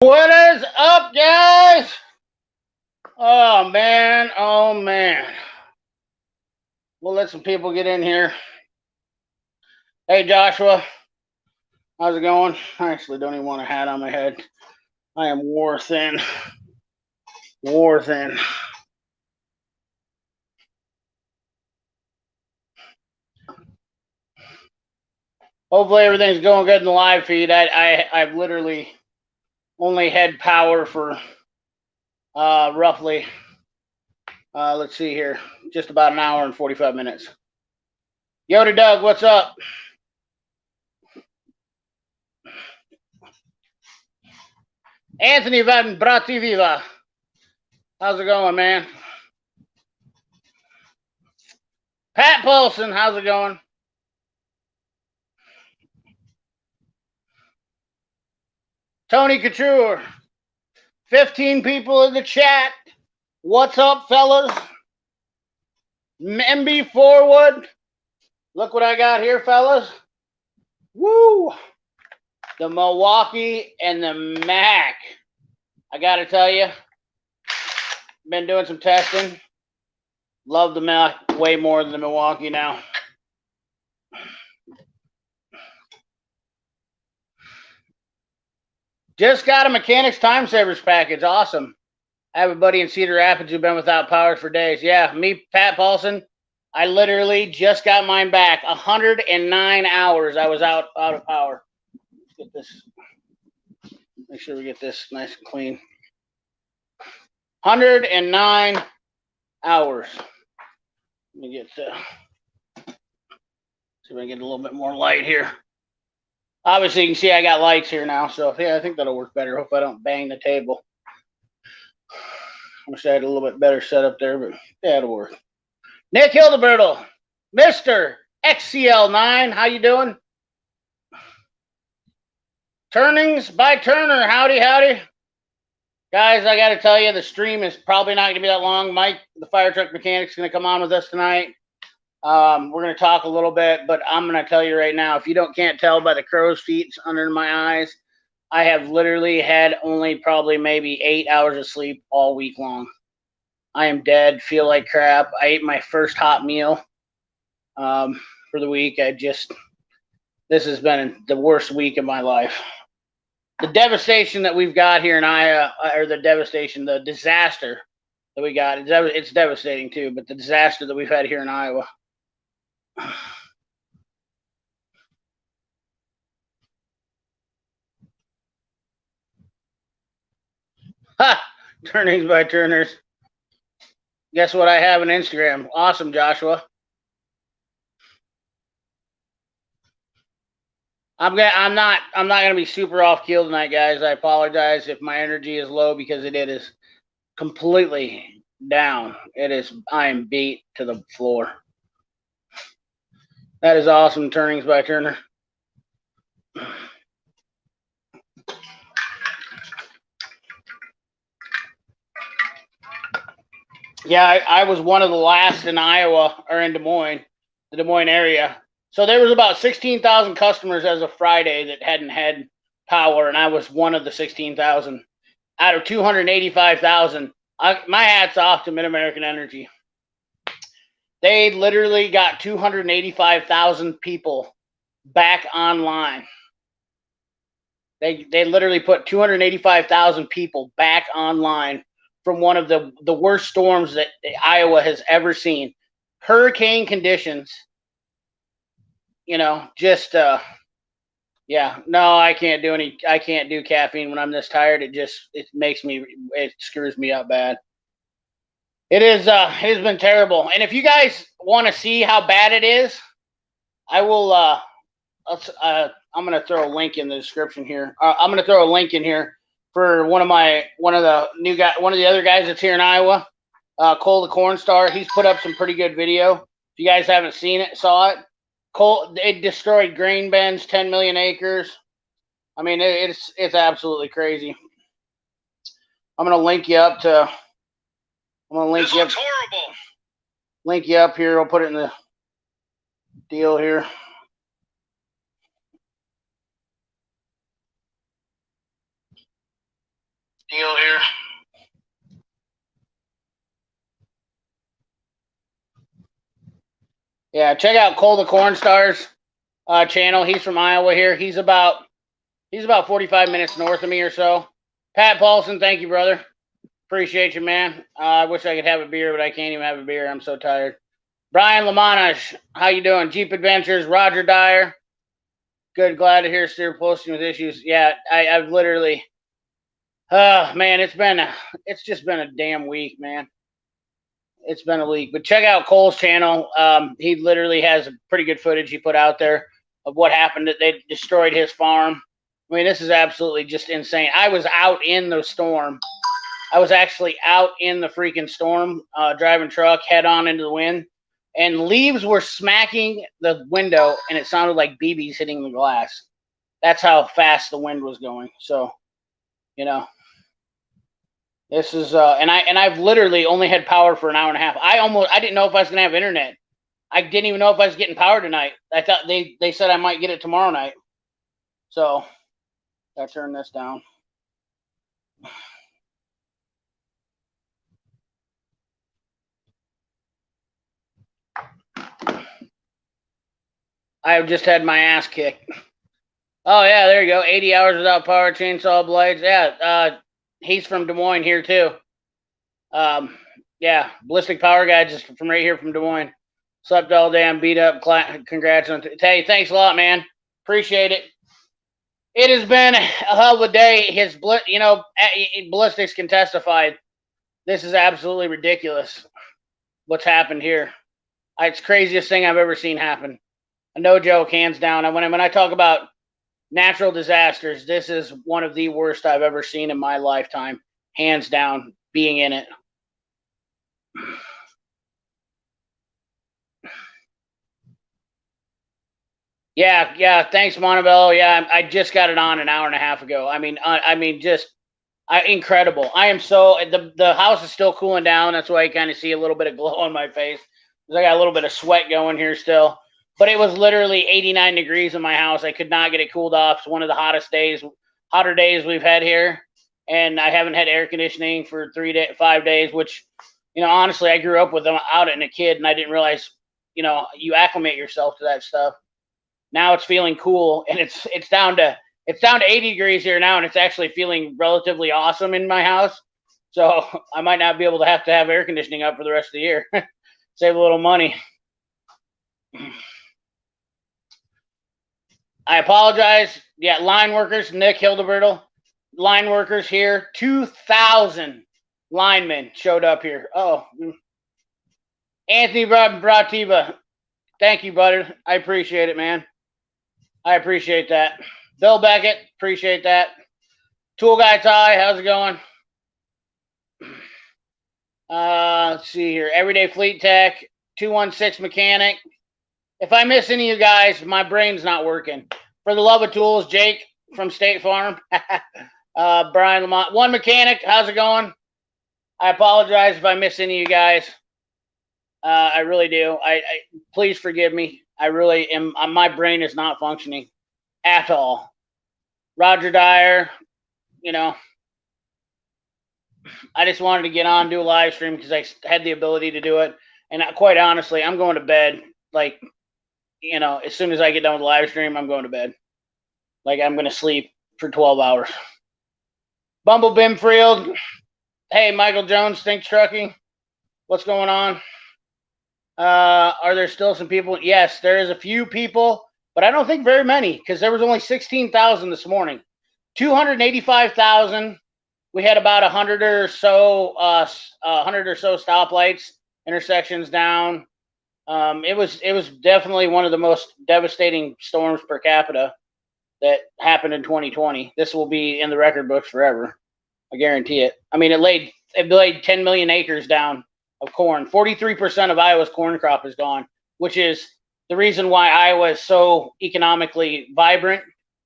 What is up, guys? Oh man, oh man. We'll let some people get in here. Hey, Joshua, how's it going? I actually don't even want a hat on my head. I am war thin. War thin. Hopefully everything's going good in the live feed. I've literally only had power for roughly let's see here, just about an hour and 45 minutes. Yoda Doug, what's up? Anthony Van Brativiva, how's it going, man? Pat Paulson, how's it going? Tony Couture, 15 people in the chat. What's up, fellas? MB Forward. Look what I got here, fellas. Woo! The Milwaukee and the Mac. I got to tell you, been doing some testing. Love the Mac way more than the Milwaukee now. Just got a Mechanics Time Savers package. Awesome. I have a buddy in Cedar Rapids who's been without power for days. Yeah, me, Pat Paulson. I literally just got mine back. 109 hours I was out of power. Let's get this. Make sure we get this nice and clean. 109 hours. Let me get see if I can get a little bit more light here. Obviously, you can see I got lights here now, so yeah, I think that'll work better. Hope I don't bang the table. I wish I had a little bit better setup there, but yeah, it'll work. Nick Hildebertle, Mr. XCL9, how you doing? Turnings by Turner, howdy, howdy. Guys, I got to tell you, the stream is probably not going to be that long. Mike, the fire truck mechanic, is going to come on with us tonight. We're going to talk a little bit, but I'm going to tell you right now, if you can't tell by the crow's feet under my eyes, I have literally had only probably maybe 8 hours of sleep all week long. I am dead, feel like crap. I ate my first hot meal for the week. This has been the worst week of my life. The devastation that we've got here in Iowa, or the disaster that we got, it's devastating too, but the disaster that we've had here in Iowa. Ha! Turnings by Turners. Guess what I have on Instagram? Awesome, Joshua. I'm not gonna be super off keel tonight, guys. I apologize if my energy is low because it is completely down. I am beat to the floor. That is awesome, Turnings by Turner. Yeah, I was one of the last in Iowa, or in Des Moines, the Des Moines area. So there was about 16,000 customers as of Friday that hadn't had power, and I was one of the 16,000 out of 285,000. My hat's off to Mid-American Energy. They literally got 285,000 people back online. They literally put 285,000 people back online from one of the worst storms that Iowa has ever seen. Hurricane conditions, just yeah, no, I can't do caffeine when I'm this tired. It screws me up bad. It has been terrible. And if you guys want to see how bad it is, I will I'm going to throw a link in the description here. I'm going to throw a link in here for one of the other guys that's here in Iowa, Cole the Corn Star. He's put up some pretty good video. If you guys haven't saw it, Cole, it destroyed grain bins, 10 million acres. I mean, it's absolutely crazy. I'm going to link you up to. I'm going to link you up. Horrible. Link you up here. I'll put it in the deal here. Yeah, check out Cole the Corn Stars channel. He's from Iowa here. He's about 45 minutes north of me or so. Pat Paulson, thank you, brother. Appreciate you, man. I wish I could have a beer, but I can't even have a beer. I'm so tired. Brian Lamanage, how you doing? Jeep Adventures, Roger Dyer. Good, glad to hear Steer posting with issues. Yeah, I've literally, man, it's just been a damn week, man. It's been a week. But check out Cole's channel. He literally has pretty good footage he put out there of what happened. That they destroyed his farm. I mean, this is absolutely just insane. I was out in the storm. I was actually out in the freaking storm, driving truck head on into the wind, and leaves were smacking the window, and it sounded like BBs hitting the glass. That's how fast the wind was going. So, you know, this is and I've literally only had power for an hour and a half. I didn't know if I was gonna have internet. I didn't even know if I was getting power tonight. I thought they said I might get it tomorrow night. So I turned this down. I've just had my ass kicked. Oh yeah, there you go. 80 hours without power, chainsaw blades. Yeah, he's from Des Moines here too. Yeah, Ballistic Power Guy just from right here from Des Moines. Slept all day. I'm beat up. Congrats on hey, thanks a lot, man. Appreciate it. It has been a hell of a day. Ballistics can testify. This is absolutely ridiculous. What's happened here? It's the craziest thing I've ever seen happen. No joke, hands down. When I talk about natural disasters, this is one of the worst I've ever seen in my lifetime, hands down, being in it. Yeah, thanks, Montebello. Yeah, I just got it on an hour and a half ago. Just incredible. I am so, the house is still cooling down. That's why you kind of see a little bit of glow on my face, because I got a little bit of sweat going here still. But it was literally 89 degrees in my house. I could not get it cooled off. It's one of the hotter days we've had here. And I haven't had air conditioning for 5 days, which, honestly, I grew up with them out and a kid, and I didn't realize, you acclimate yourself to that stuff. Now it's feeling cool, and it's down to 80 degrees here now, and it's actually feeling relatively awesome in my house. So I might not be able to have air conditioning up for the rest of the year. Save a little money. I apologize. Yeah, line workers, Nick Hildebertal, line workers here. 2,000 linemen showed up here. Oh, Anthony Brativa, thank you, brother. I appreciate it, man. I appreciate that. Bill Beckett, appreciate that. Tool Guy Ty, how's it going? Let's see here. Everyday Fleet Tech, 216 Mechanic. If I miss any of you guys, my brain's not working. For the love of tools, Jake from State Farm. Brian Lamont. One Mechanic, how's it going? I apologize if I miss any of you guys. I really do. I please forgive me. I really am. My brain is not functioning at all. Roger Dyer, I just wanted to get on, do a live stream because I had the ability to do it. And quite honestly, I'm going to bed. Like, as soon as I get done with the live stream, I'm going to bed. Like, I'm going to sleep for 12 hours. Bumble Bimfield. Hey, Michael Jones, Think Trucking. What's going on? Are there still some people? Yes, there is a few people, but I don't think very many, because there was only 16,000 this morning. 285,000. We had about 100 or so stoplights, intersections down. It was definitely one of the most devastating storms per capita that happened in 2020. This will be in the record books forever. I guarantee it. I mean, it laid 10 million acres down of corn. 43% of Iowa's corn crop is gone, which is the reason why Iowa is so economically vibrant,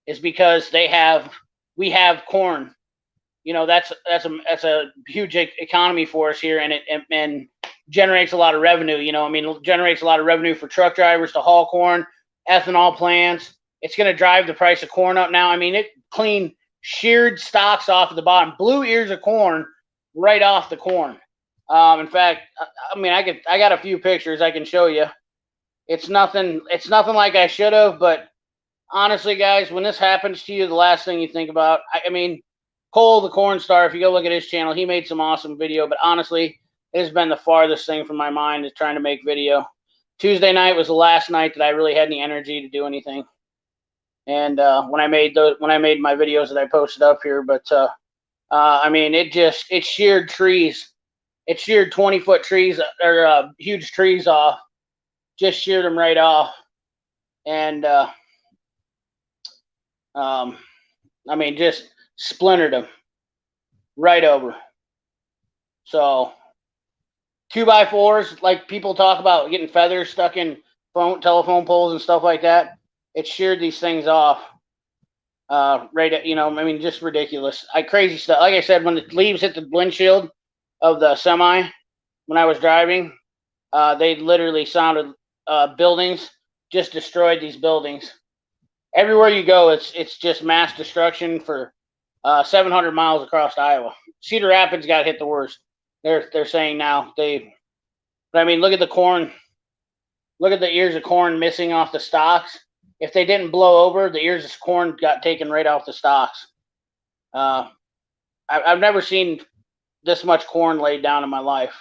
is because we have corn. That's a huge economy for us here, and it generates a lot of revenue. It generates a lot of revenue for truck drivers to haul corn, ethanol plants. It's going to drive the price of corn up now. I mean, it clean sheared stalks off at the bottom, blue ears of corn right off the corn. In fact, I got a few pictures I can show you. It's nothing like I should have, but honestly, guys, when this happens to you, the last thing you think about, I mean, Cole, the corn star, if you go look at his channel, he made some awesome video, but honestly, it has been the farthest thing from my mind is trying to make video. Tuesday night was the last night that I really had any energy to do anything. And when I made my videos that I posted up here, but I mean, it sheared trees. It sheared 20-foot trees or huge trees off. Just sheared them right off. And I mean, just splintered them right over. So 2x4s, like people talk about getting feathers stuck in telephone poles and stuff like that. It sheared these things off. Right at, I mean, just ridiculous. Crazy stuff. Like I said, when the leaves hit the windshield of the semi when I was driving, they literally sounded buildings, just destroyed these buildings. Everywhere you go, it's just mass destruction for 700 miles across Iowa. Cedar Rapids got hit the worst. They're saying now but I mean, look at the corn. Look at the ears of corn missing off the stalks. If they didn't blow over, the ears of corn got taken right off the stalks. I've never seen this much corn laid down in my life.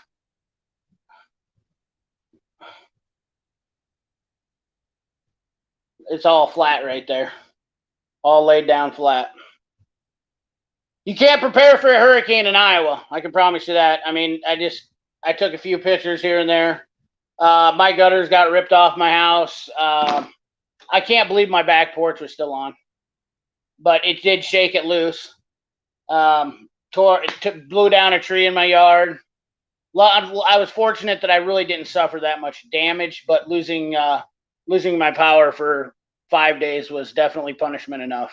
It's all flat right there. All laid down flat. You can't prepare for a hurricane in Iowa. I can promise you that. I mean, I took a few pictures here and there. My gutters got ripped off my house. I can't believe my back porch was still on, but it did shake it loose. Blew down a tree in my yard. I was fortunate that I really didn't suffer that much damage, but losing my power for 5 days was definitely punishment enough.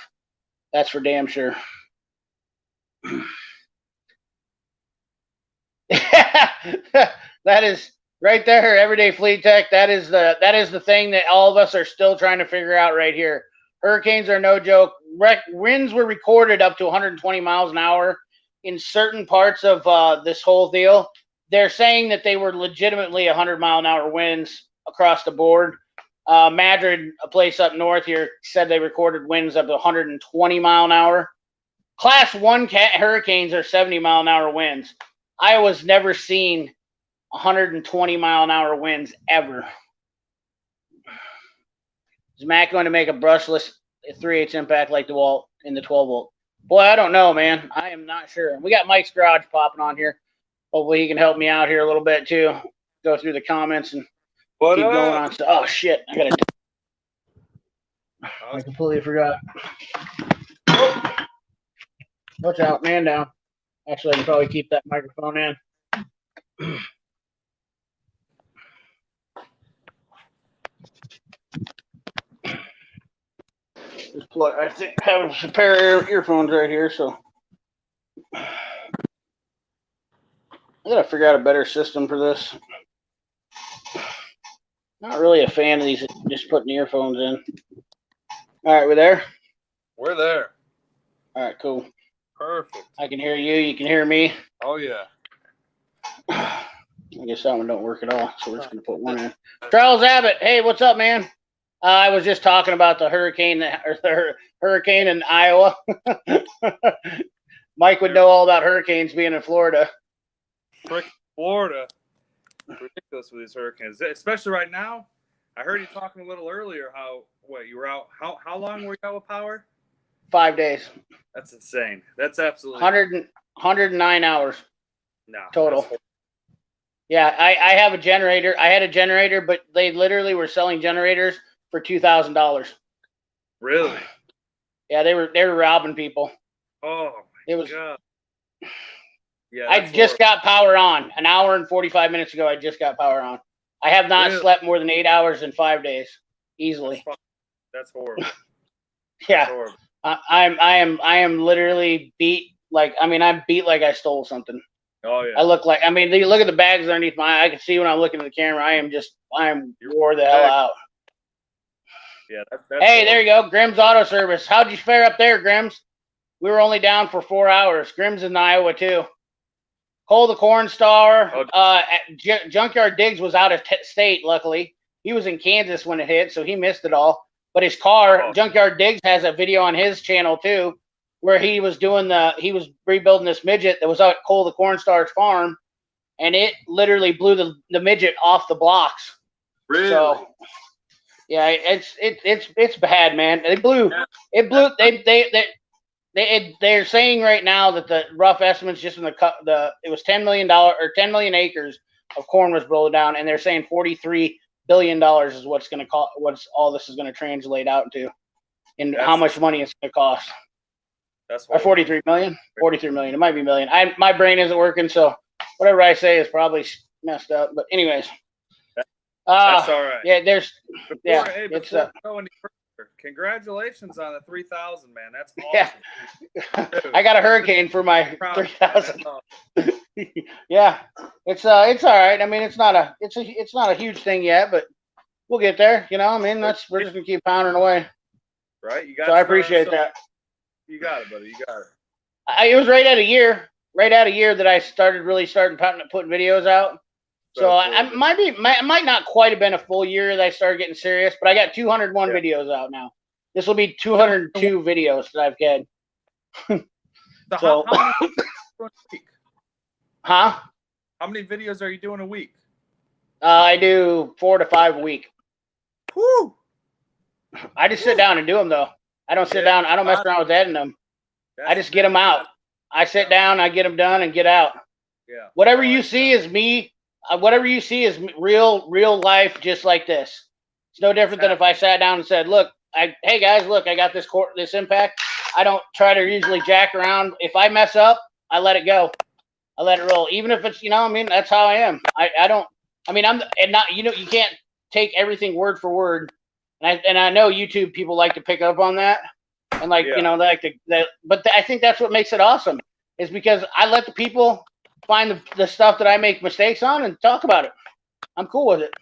That's for damn sure. That is right there, Everyday Fleet Tech. That is the thing that all of us are still trying to figure out right here. Hurricanes are no joke. Winds were recorded up to 120 miles an hour in certain parts of this whole deal. They're saying that they were legitimately 100-mile-an-hour winds across the board. Madrid, a place up north here, said they recorded winds up to 120 mile an hour. Class 1 hurricanes are 70-mile-an-hour winds. Iowa's never seen 120-mile-an-hour winds ever. Is Matt going to make a brushless 3/8 impact like DeWalt in the 12-volt? Boy, I don't know, man. I am not sure. We got Mike's Garage popping on here. Hopefully he can help me out here a little bit too. Go through the comments and keep going on. So, oh shit! I completely forgot. Oh. Watch out, man down. Actually, I can probably keep that microphone in. Just plug. I think I have a pair of earphones right here, so I gotta figure out a better system for this. Not really a fan of these, just putting earphones in. All right, we're there? We're there. All right, cool. Perfect. I can hear you. You can hear me. Oh, yeah. I guess that one don't work at all, so we're just going to put one in. Charles Abbott, hey, what's up, man? I was just talking about the hurricane in Iowa. Mike would know all about hurricanes being in Florida. Frickin' Florida. Ridiculous with these hurricanes, especially right now. I heard you talking a little earlier you were out. How long were you out with power? 5 days. That's insane. That's absolutely 109 hours. No. Total. Yeah, I have a generator. I had a generator, but they literally were selling generators for $2,000. Really? Yeah, they were robbing people. Oh my God. Yeah, I just got power on an hour and 45 minutes ago. I just got power on. I have not slept more than 8 hours in 5 days, easily. That's horrible. Yeah, that's horrible. I am literally beat. I'm beat like I stole something. Oh yeah. I look like. I mean, look at the bags underneath my eye. I can see when I'm looking at the camera. I am wore the hell out. Yeah. Hey, there you go, Grimm's Auto Service. How'd you fare up there, Grimm's? We were only down for 4 hours. Grimm's in Iowa too. Cole the Corn Star. Junkyard Diggs was out of state. Luckily, He was in Kansas when it hit, so he missed it all. But his car, Junkyard Diggs, has a video on his channel too, where he was rebuilding this midget that was out at Cole the Cornstar's farm, and it literally blew the midget off the blocks. Really? So, yeah, it's bad, man. It blew. They're saying right now that the rough estimates just in it was $10 million or 10 million acres of corn was blown down, and they're saying $43 billion is what's going to cost. What's all this is going to translate out to, and how much money it's going to cost. That's or 43 million. 43 million. It might be million. My brain isn't working, so whatever I say is probably messed up. But anyways, that's all right. Yeah, before going further, congratulations on the 3,000, man. That's awesome. Yeah. I got a hurricane for my 3,000. Yeah, it's all right. I mean, it's not a huge thing yet, but we'll get there. You know, I mean, we're just gonna keep pounding away. Right. You got. So I appreciate that. You got it, buddy. You got it. It was right at a year that I started putting videos out. So I might not quite have been a full year that I started getting serious, but I got 201 videos out now. This will be 202 videos that I've had. So how many videos a week? Huh? How many videos are you doing a week? I do 4 to 5 a week. Woo! I just sit down and do them though. I don't sit down. I don't mess around with editing them. I just get them out. I sit down, I get them done, and get out. Yeah. Whatever you see is me. Whatever you see is real life, just like this. It's no different than if I sat down and said, "Look, hey guys, look, I got this impact." I don't try to usually jack around. If I mess up, I let it go. I let it roll, even if it's I mean, that's how I am. I don't. I mean, you can't take everything word for word. And I know YouTube people like to pick up on that, and but I think that's what makes it awesome, is because I let the people find the stuff that I make mistakes on and talk about it. I'm cool with it.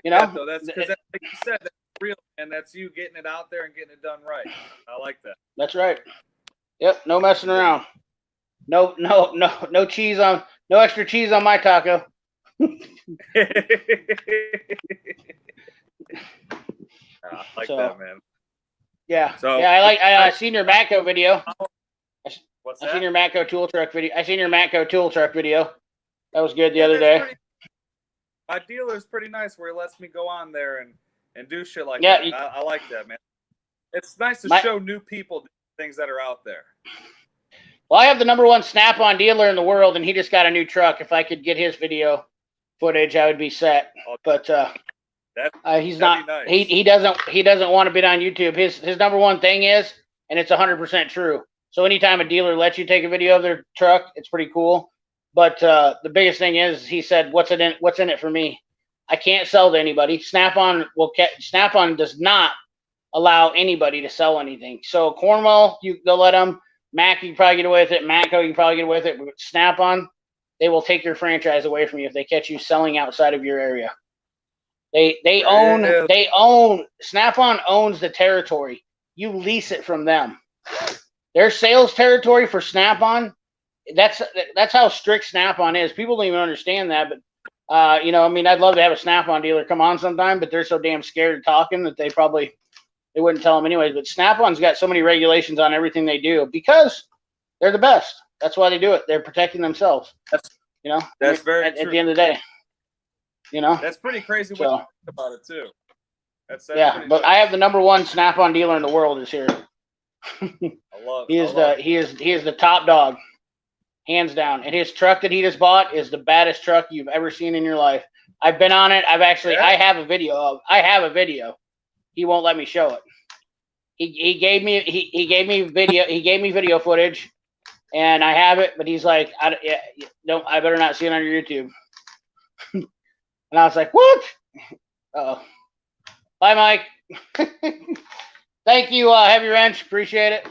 That, though. That's because, like you said, that's real, and that's you getting it out there and getting it done right. I like that. That's right. Yep. No messing around. No cheese on. No extra cheese on my taco. I like that, man. Yeah. So I seen your Matco video. What's that? I seen your Matco tool truck video. That was good the other day. My dealer's pretty nice where he lets me go on there and do shit like that. I like that, man. It's nice to show new people things that are out there. Well, I have the #1 Snap-on dealer in the world, and he just got a new truck. If I could get his video footage, I would be set. But he's not. Nice. He doesn't want to be on YouTube. His #1 thing is, and it's 100% true. So anytime a dealer lets you take a video of their truck, it's pretty cool. But the biggest thing is, he said, "What's in it for me? I can't sell to anybody. Snap-on does not allow anybody to sell anything. So Cornwall, they'll let them. Mac, you can probably get away with it. Matco, you can probably get away with it. But Snap-on, they will take your franchise away from you if they catch you selling outside of your area. They own Snap-on owns the territory. You lease it from them. Their sales territory for Snap-on, that's how strict Snap-on is. People don't even understand that, but I mean, I'd love to have a Snap-on dealer come on sometime, but they're so damn scared of talking that they wouldn't tell them anyways. But Snap-on's got so many regulations on everything they do because they're the best. That's why they do it. They're protecting themselves. That's very at true. the end of the day. That's pretpretty crazy when you think about it too. That's but nice. I have the #1 Snap-on dealer in the world is here. I love he is the top dog, hands down. And his truck that he just bought is the baddest truck you've ever seen in your life. I've been on it. I have a video. He won't let me show it. He gave me video footage, and I have it. But he's like, I better not see it on your YouTube. And I was like, what? Uh-oh. Bye, Mike. Thank you, Heavy Wrench. Appreciate it.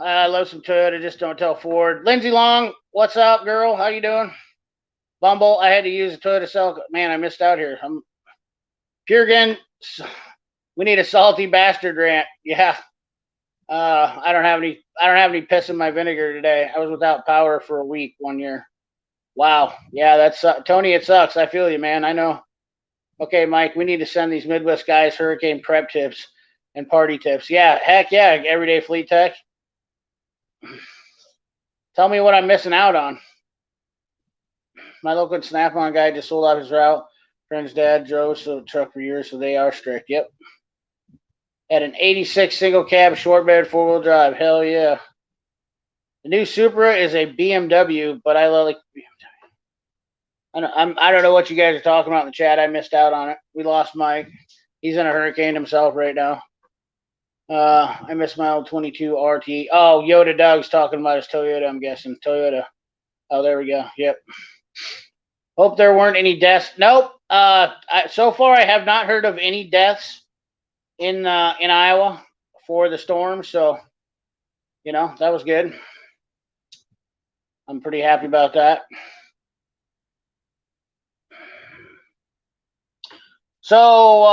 I love some Toyota. Just don't tell Ford. Lindsay Long, what's up, girl? How you doing? Bumble, I had to use a Toyota cell. Man, I missed out here. Purgen, we need a salty bastard rant. Yeah. I don't have any piss in my vinegar today. I was without power for a week one year. Wow. Yeah, that's Tony. It sucks. I feel you, man. I know. Okay, Mike, we need to send these Midwest guys hurricane prep tips and party tips. Yeah, heck yeah, Everyday Fleet Tech. Tell me what I'm missing out on. My local Snap-on guy just sold off his route. Friend's dad drove the truck for years, so they are strict. Yep. Had an 86 single cab short bed 4-wheel drive. Hell yeah. The new Supra is a BMW, but I like BMW. I don't know what you guys are talking about in the chat. I missed out on it. We lost Mike. He's in a hurricane himself right now. I miss my old 22 RT. Oh, Yoda Doug's talking about his Toyota, I'm guessing. Toyota. Oh, there we go. Yep. Hope there weren't any deaths. Nope. So far, I have not heard of any deaths in Iowa for the storm. So, that was good. I'm pretty happy about that. So,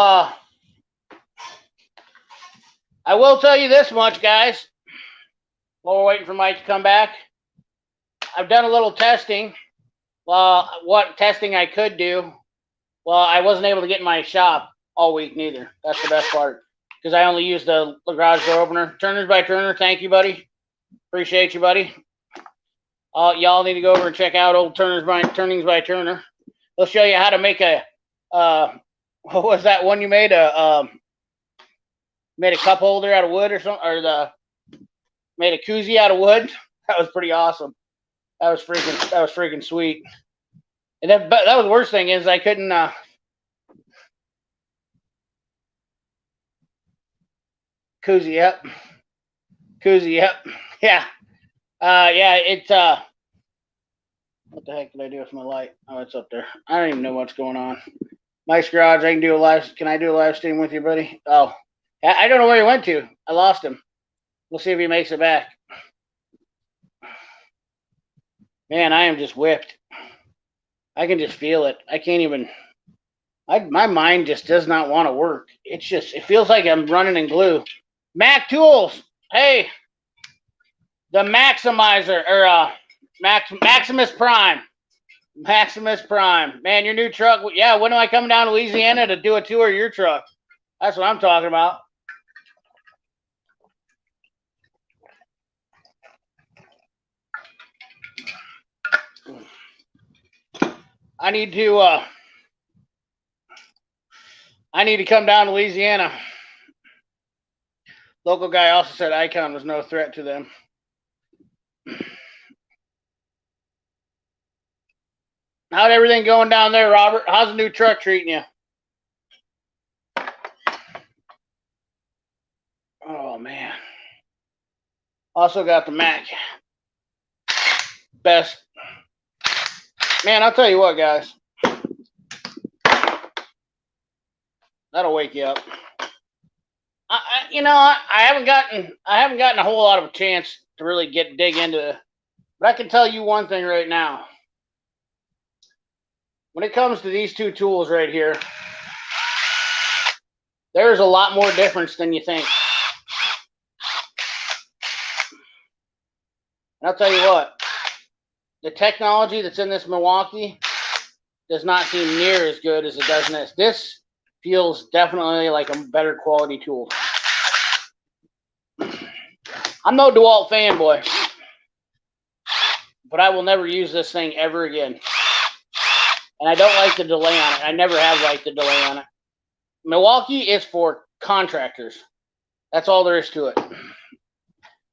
I will tell you this much, guys, while we're waiting for Mike to come back. I've done a little testing. What testing I could do. Well, I wasn't able to get in my shop all week neither. That's the best part. Because I only used the garage door opener. Turners by Turner, thank you, buddy. Appreciate you, buddy. Y'all need to go over and check out old Turnings by Turner. They'll show you how to make a, what was that one you made? Made a cup holder out of wood or something, or made a koozie out of wood. That was pretty awesome. That was freaking sweet. And that was the worst thing is I couldn't. Koozie, yep. Koozie, yep. Yeah. Yeah. It's What the heck did I do with my light? Oh, it's up there. I don't even know what's going on. Mike's garage. I can do a live. Can I do a live stream with you, buddy? Oh, I don't know where he went to. I lost him. We'll see if he makes it back. Man, I am just whipped. I can just feel it. I can't even. My mind just does not want to work. It feels like I'm running in glue. Mac Tools. Hey, the Maximizer or Maximus Prime. Maximus Prime. Man, your new truck. Yeah, when am I coming down to Louisiana to do a tour of your truck? That's what I'm talking about. I need to come down to Louisiana. Local guy also said Icon was no threat to them. How'd everything going down there, Robert? How's the new truck treating you? Oh, man. Also got the Mac. Best. Man, I'll tell you what, guys. That'll wake you up. I haven't gotten a whole lot of a chance to really dig into it. But I can tell you one thing right now. When it comes to these two tools right here, there's a lot more difference than you think. And I'll tell you what, the technology that's in this Milwaukee does not seem near as good as it does in this. This feels definitely like a better quality tool. I'm no DeWalt fanboy, but I will never use this thing ever again. And I don't like the delay on it. I never have liked the delay on it. Milwaukee is for contractors. That's all there is to it.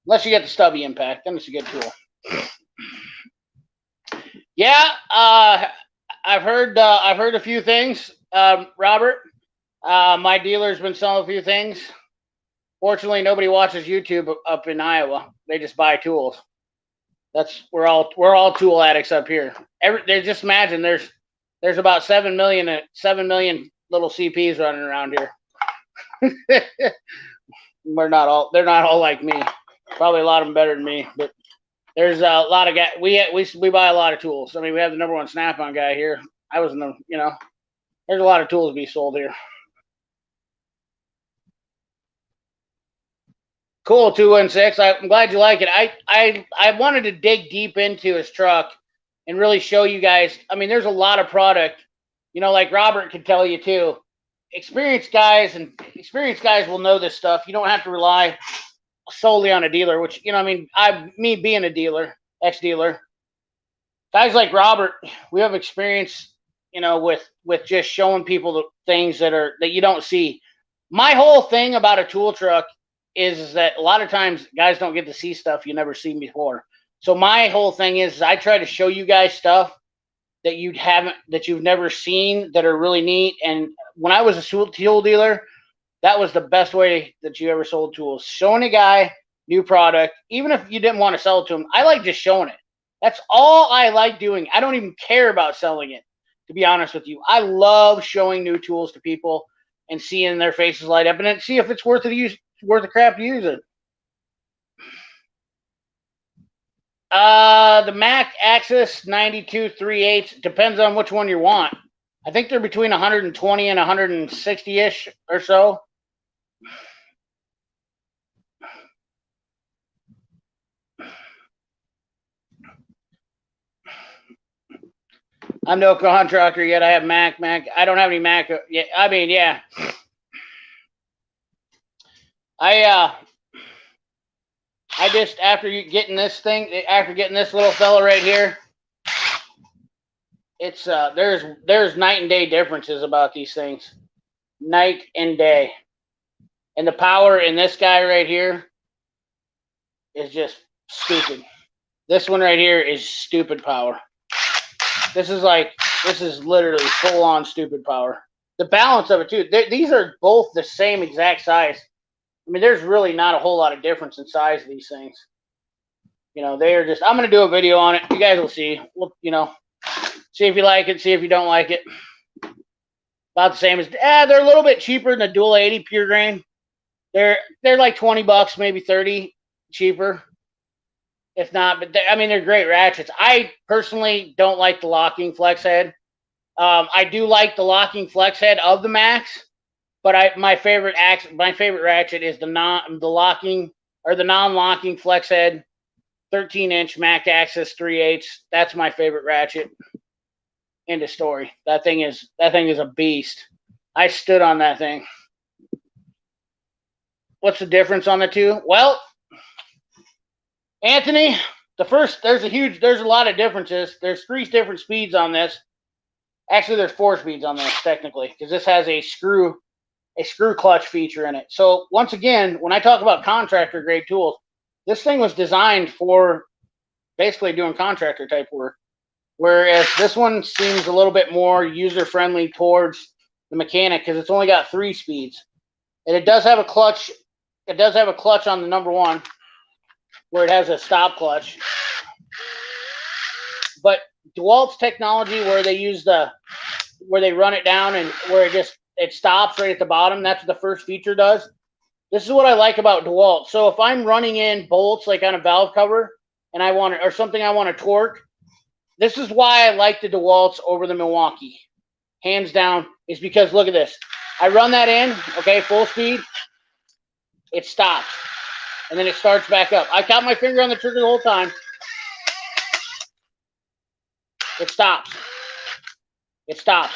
Unless you get the stubby impact, then it's a good tool. Yeah, I've heard a few things, Robert. My dealer's been selling a few things. Fortunately, nobody watches YouTube up in Iowa. They just buy tools. We're all tool addicts up here. Just imagine there's about 7 million little CPs running around here. They're not all like me. Probably a lot of them better than me, but there's a lot of guys. We buy a lot of tools. I mean, we have the #1 Snap-on guy here. I was in the, there's a lot of tools to be sold here. Cool, 216. I'm glad you like it. I wanted to dig deep into his truck and really show you guys. I mean, there's a lot of product. You know, like Robert could tell you too. Experienced guys will know this stuff. You don't have to rely solely on a dealer, which, you know, I mean, me being a dealer, ex-dealer, guys like Robert, we have experience, you know, with just showing people the things that you don't see. My whole thing about a tool truck is that a lot of times guys don't get to see stuff you never seen before. So my whole thing is I try to show you guys stuff that you've never seen that are really neat. And when I was a tool dealer, that was the best way that you ever sold tools. Showing a guy new product, even if you didn't want to sell it to him, I like just showing it. That's all I like doing. I don't even care about selling it, to be honest with you. I love showing new tools to people and seeing their faces light up and then see if it's worth the crap to use it. The Mac Axis 92 3/8 depends on which one you want. I think they're between 120 and 160-ish or so. I'm no contractor yet. I have Mac. I don't have any Mac yet. I mean, yeah. I just after getting this little fella right here, it's there's night and day differences about these things. Night and day. And the power in this guy right here is just stupid. This one right here is stupid power. This is literally full on stupid power. The balance of it too. These are both the same exact size. I mean, there's really not a whole lot of difference in size of these things. You know, they are just. I'm gonna do a video on it. You guys will see. Well, you know, see if you like it. See if you don't like it. About the same as. They're a little bit cheaper than the Dual 80 pure grain. They're like $20, maybe 30 cheaper. If not, but I mean, they're great ratchets. I personally don't like the locking flex head. I do like the locking flex head of the Max, but my favorite ratchet is the non-locking flex head, 13-inch Mac Axis 3/8. That's my favorite ratchet. End of story. That thing is a beast. I stood on that thing. What's the difference on the two? Well, Anthony, there's a lot of differences. There's 3 different speeds on this. Actually, there's 4 speeds on this technically, because this has a screw clutch feature in it. So once again, when I talk about contractor grade tools, this thing was designed for basically doing contractor type work. Whereas this one seems a little bit more user friendly towards the mechanic because it's only got 3 speeds. And it does have a clutch. It does have a clutch on the number 1, where it has a stop clutch. But DeWalt's technology, where they run it down and where it stops right at the bottom, that's what the first feature does. This is what I like about DeWalt. So if I'm running in bolts like on a valve cover and I want to torque, this is why I like the DeWalt's over the Milwaukee. Hands down, is because look at this. I run that in, okay, full speed. It stops. And then it starts back up. I got my finger on the trigger the whole time. It stops. It stops.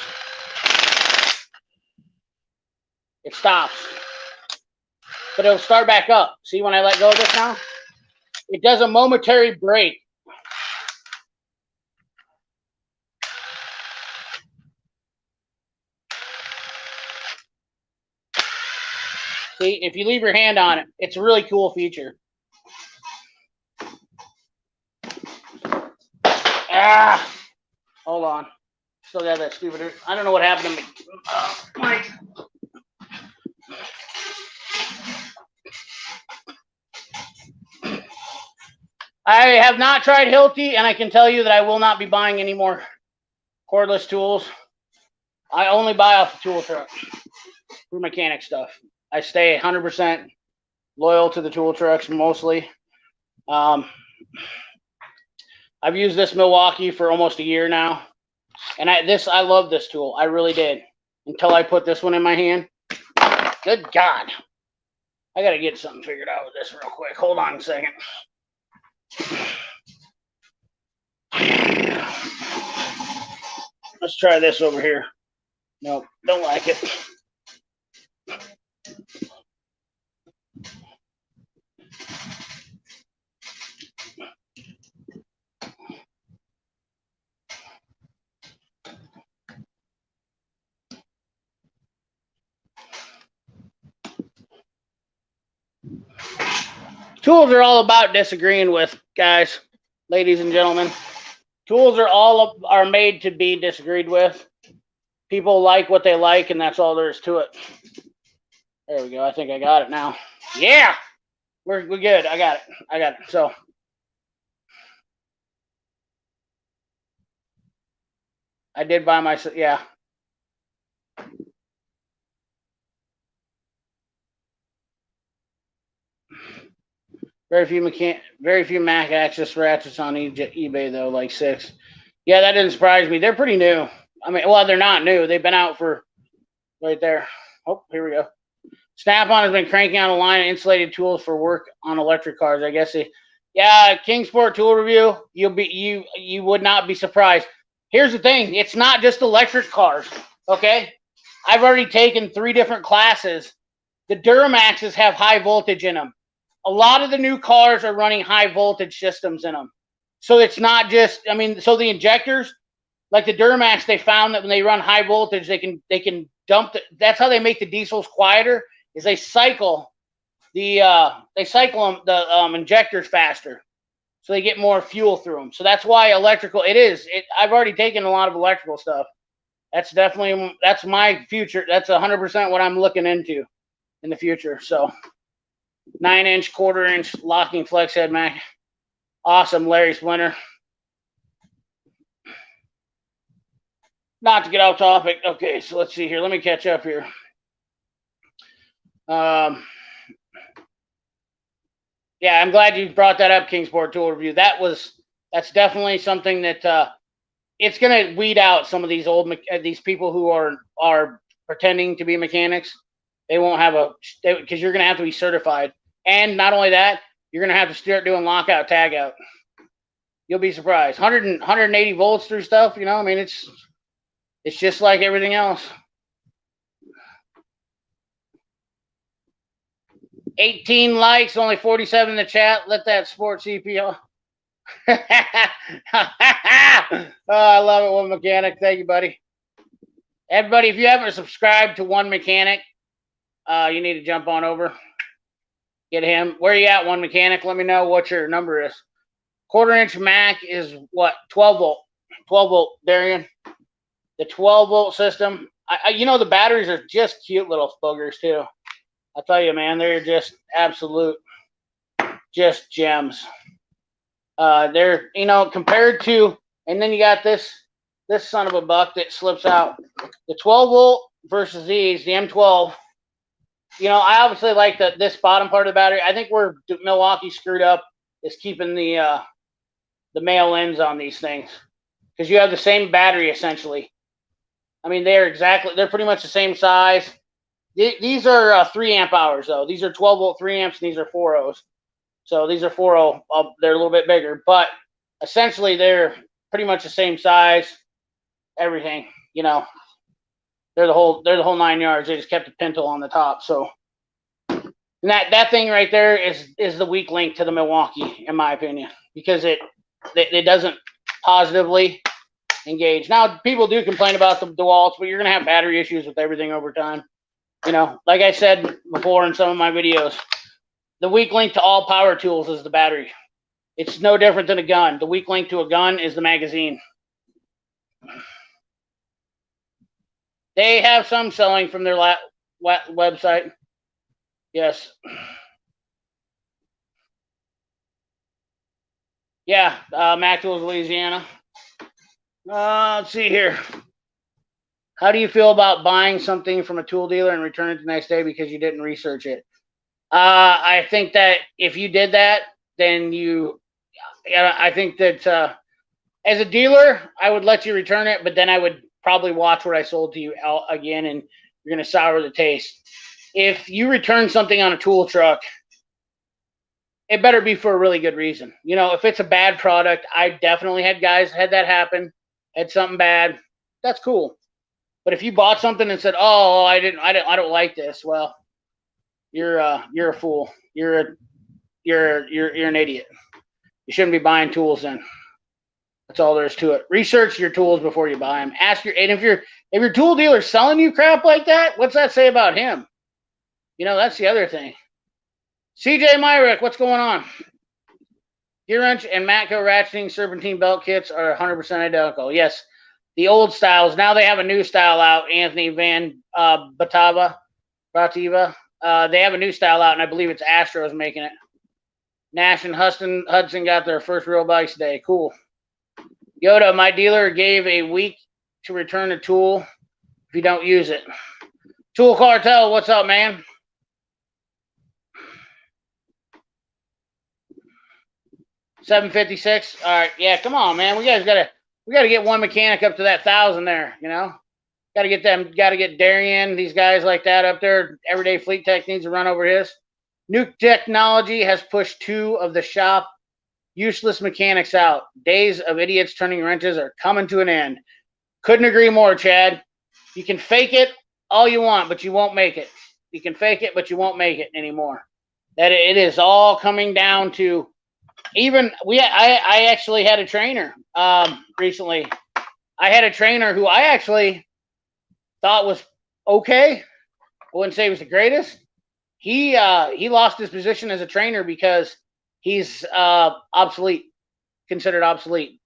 It stops. But it'll start back up. See when I let go of this now? It does a momentary break. See, if you leave your hand on it, it's a really cool feature. Hold on. Still got that stupid. I don't know what happened to me. Mike. I have not tried Hilti, and I can tell you that I will not be buying any more cordless tools. I only buy off the tool truck for mechanic stuff. I stay 100% loyal to the tool trucks mostly. I've used this Milwaukee for almost a year now, and I love this tool. I really did until I put this one in my hand. Good God. I got to get something figured out with this real quick. Hold on a second. Let's try this over here. Nope, don't like it. Tools are all about disagreeing with, guys, ladies and gentlemen. Tools are made to be disagreed with. People like what they like, and that's all there is to it. There we go. I think I got it now. Yeah, we're good. I got it. So I did buy myself. Yeah. Very few Mac Access ratchets on eBay though, like 6. Yeah, that didn't surprise me. They're pretty new. I mean, well, they're not new. They've been out for right there. Oh, here we go. Snap-on has been cranking out a line of insulated tools for work on electric cars. I guess yeah, Kingsport Tool Review. You would not be surprised. Here's the thing: it's not just electric cars. Okay, I've already taken 3 different classes. The Duramaxes have high voltage in them. A lot of the new cars are running high voltage systems in them. So it's not just, I mean, so the injectors, like the Duramax, they found that when they run high voltage, they can dump that's how they make the diesels quieter, is they cycle the injectors faster. So they get more fuel through them. So that's why electrical, I've already taken a lot of electrical stuff. That's my future. That's 100% what I'm looking into in the future. So 9-inch, 1/4-inch locking flex head Mac. Awesome, Larry Splinter. Not to get off topic. Okay, so let's see here. Let me catch up here. Yeah, I'm glad you brought that up, Kingsport Tool Review. That's definitely something that it's going to weed out some of these people who are pretending to be mechanics. They won't have because you're going to have to be certified. And not only that, you're going to have to start doing lockout, tagout. You'll be surprised. 180 volts through stuff, I mean, it's just like everything else. 18 likes, only 47 in the chat. Let that sports CPO. Oh, I love it, One Mechanic. Thank you, buddy. Everybody, if you haven't subscribed to One Mechanic, you need to jump on over. Get him. Where you at, One Mechanic? Let me know what your number is. 1/4-inch Mac is what? 12 volt. 12 volt, Darian. The 12 volt system. The batteries are just cute little boogers too. I'll tell you, man, they're just absolute, just gems. They're, compared to, and then you got this son of a buck that slips out. The 12 volt versus these, the M12. I obviously like this bottom part of the battery. I think where Milwaukee screwed up is keeping the male ends on these things, because you have the same battery essentially. I mean, they're pretty much the same size. These are 3 amp hours though. These are 12 volt 3 amps, and these are 4.0s. So these are 4.0. They're a little bit bigger, but essentially they're pretty much the same size. Everything, they're the whole 9 yards. They just kept the pintle on the top. So and that thing right there is the weak link to the Milwaukee, in my opinion, because it doesn't positively engage. Now, people do complain about the DeWalt's, but you're going to have battery issues with everything over time. Like I said before in some of my videos, the weak link to all power tools is the battery. It's no different than a gun. The weak link to a gun is the magazine. They have some selling from their website. Yes. Yeah, Mac Tools, Louisiana. Let's see here. How do you feel about buying something from a tool dealer and return it the next day because you didn't research it? I think that if you did that, then I think that as a dealer, I would let you return it, but then I would probably watch what I sold to you again, and you're going to sour the taste. If you return something on a tool truck, it better be for a really good reason. If it's a bad product, I definitely had guys had that happen, had something bad. That's cool. But if you bought something and said, "Oh, I don't like this," well, you're a fool. You're an idiot. You shouldn't be buying tools then. That's all there is to it. Research your tools before you buy them. And if your tool dealer's selling you crap like that, what's that say about him? That's the other thing. CJ Myrick, what's going on? Gear wrench and Matco ratcheting serpentine belt kits are 100% identical. Yes, the old styles. Now they have a new style out. Anthony Van Bativa. They have a new style out, and I believe it's Astros making it. Nash and Hudson got their first real bikes today. Cool. Yoda, my dealer gave a week to return a tool if you don't use it. Tool Cartel, what's up, man? $756. All right, yeah, come on, man. We gotta get one mechanic up to that 1,000 there. Gotta get Darian, these guys like that up there. Everyday Fleet Tech needs to run over his. New technology has pushed 2 of the shop useless mechanics out. Days of idiots turning wrenches are coming to an end. Couldn't agree more, Chad. You can fake it all you want, but you won't make it. You can fake it, but you won't make it anymore. That it is all coming down to I actually had a trainer recently. I had a trainer who I actually thought was okay. I wouldn't say he was the greatest. He lost his position as a trainer because he's considered obsolete.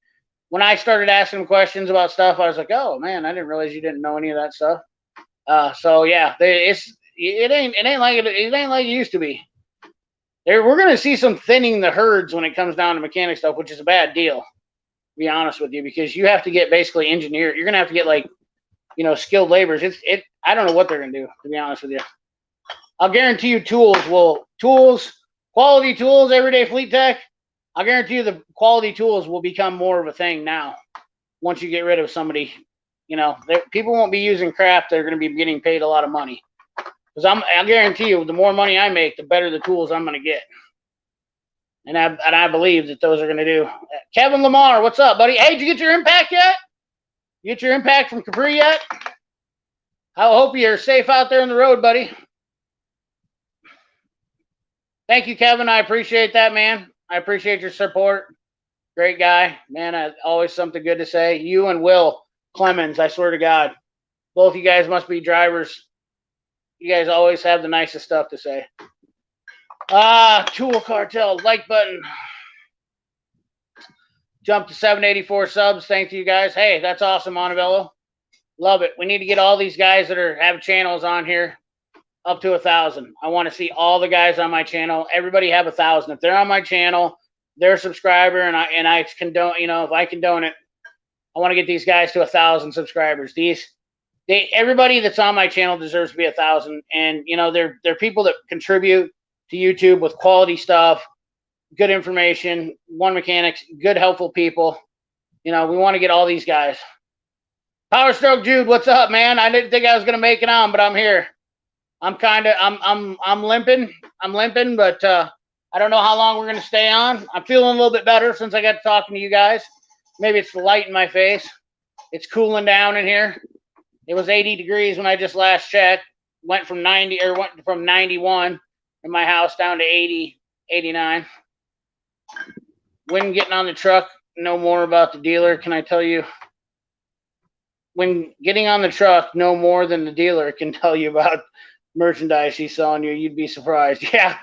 When I started asking him questions about stuff, I was like, "Oh man, I didn't realize you didn't know any of that stuff." So yeah, it ain't like it used to be. We're going to see some thinning the herds when it comes down to mechanic stuff, which is a bad deal, to be honest with you, because you have to get basically engineer. You're going to have to get skilled laborers. I don't know what they're going to do, to be honest with you. I'll guarantee you quality tools, everyday Fleet Tech. I'll guarantee you the quality tools will become more of a thing now. Once you get rid of somebody, people won't be using crap. They're going to be getting paid a lot of money. Because I guarantee you, the more money I make, the better the tools I'm going to get. And I believe that those are going to do. Kevin Lamar, what's up, buddy? Hey, did you get your impact yet? You get your impact from Capri yet? I hope you're safe out there on the road, buddy. Thank you, Kevin. I appreciate that, man. I appreciate your support. Great guy. Man, always something good to say. You and Will Clemens, I swear to God. Both you guys must be drivers. You guys always have the nicest stuff to say. Tool Cartel, like button. Jump to 784 subs. Thank you guys. Hey, that's awesome, Montebello. Love it. We need to get all these guys that have channels on here up to 1,000. I want to see all the guys on my channel. Everybody have 1,000. If they're on my channel, they're a subscriber, and I condone. If I condone it, I want to get these guys to 1,000 subscribers. Everybody that's on my channel deserves to be 1,000, and they're people that contribute to YouTube with quality stuff, good information, one mechanics, good helpful people. We want to get all these guys. Power Stroke Jude, what's up, man? I didn't think I was gonna make it on, but I'm here. I'm limping. I'm limping, but I don't know how long we're gonna stay on. I'm feeling a little bit better since I got to talking to you guys. Maybe it's the light in my face. It's cooling down in here. It was 80 degrees when I just last checked. Went from 91 in my house down to 80, 89. When getting on the truck, know more about the dealer. Can I tell you? When getting on the truck, know more than the dealer can tell you about merchandise he's selling you. You'd be surprised. Yeah.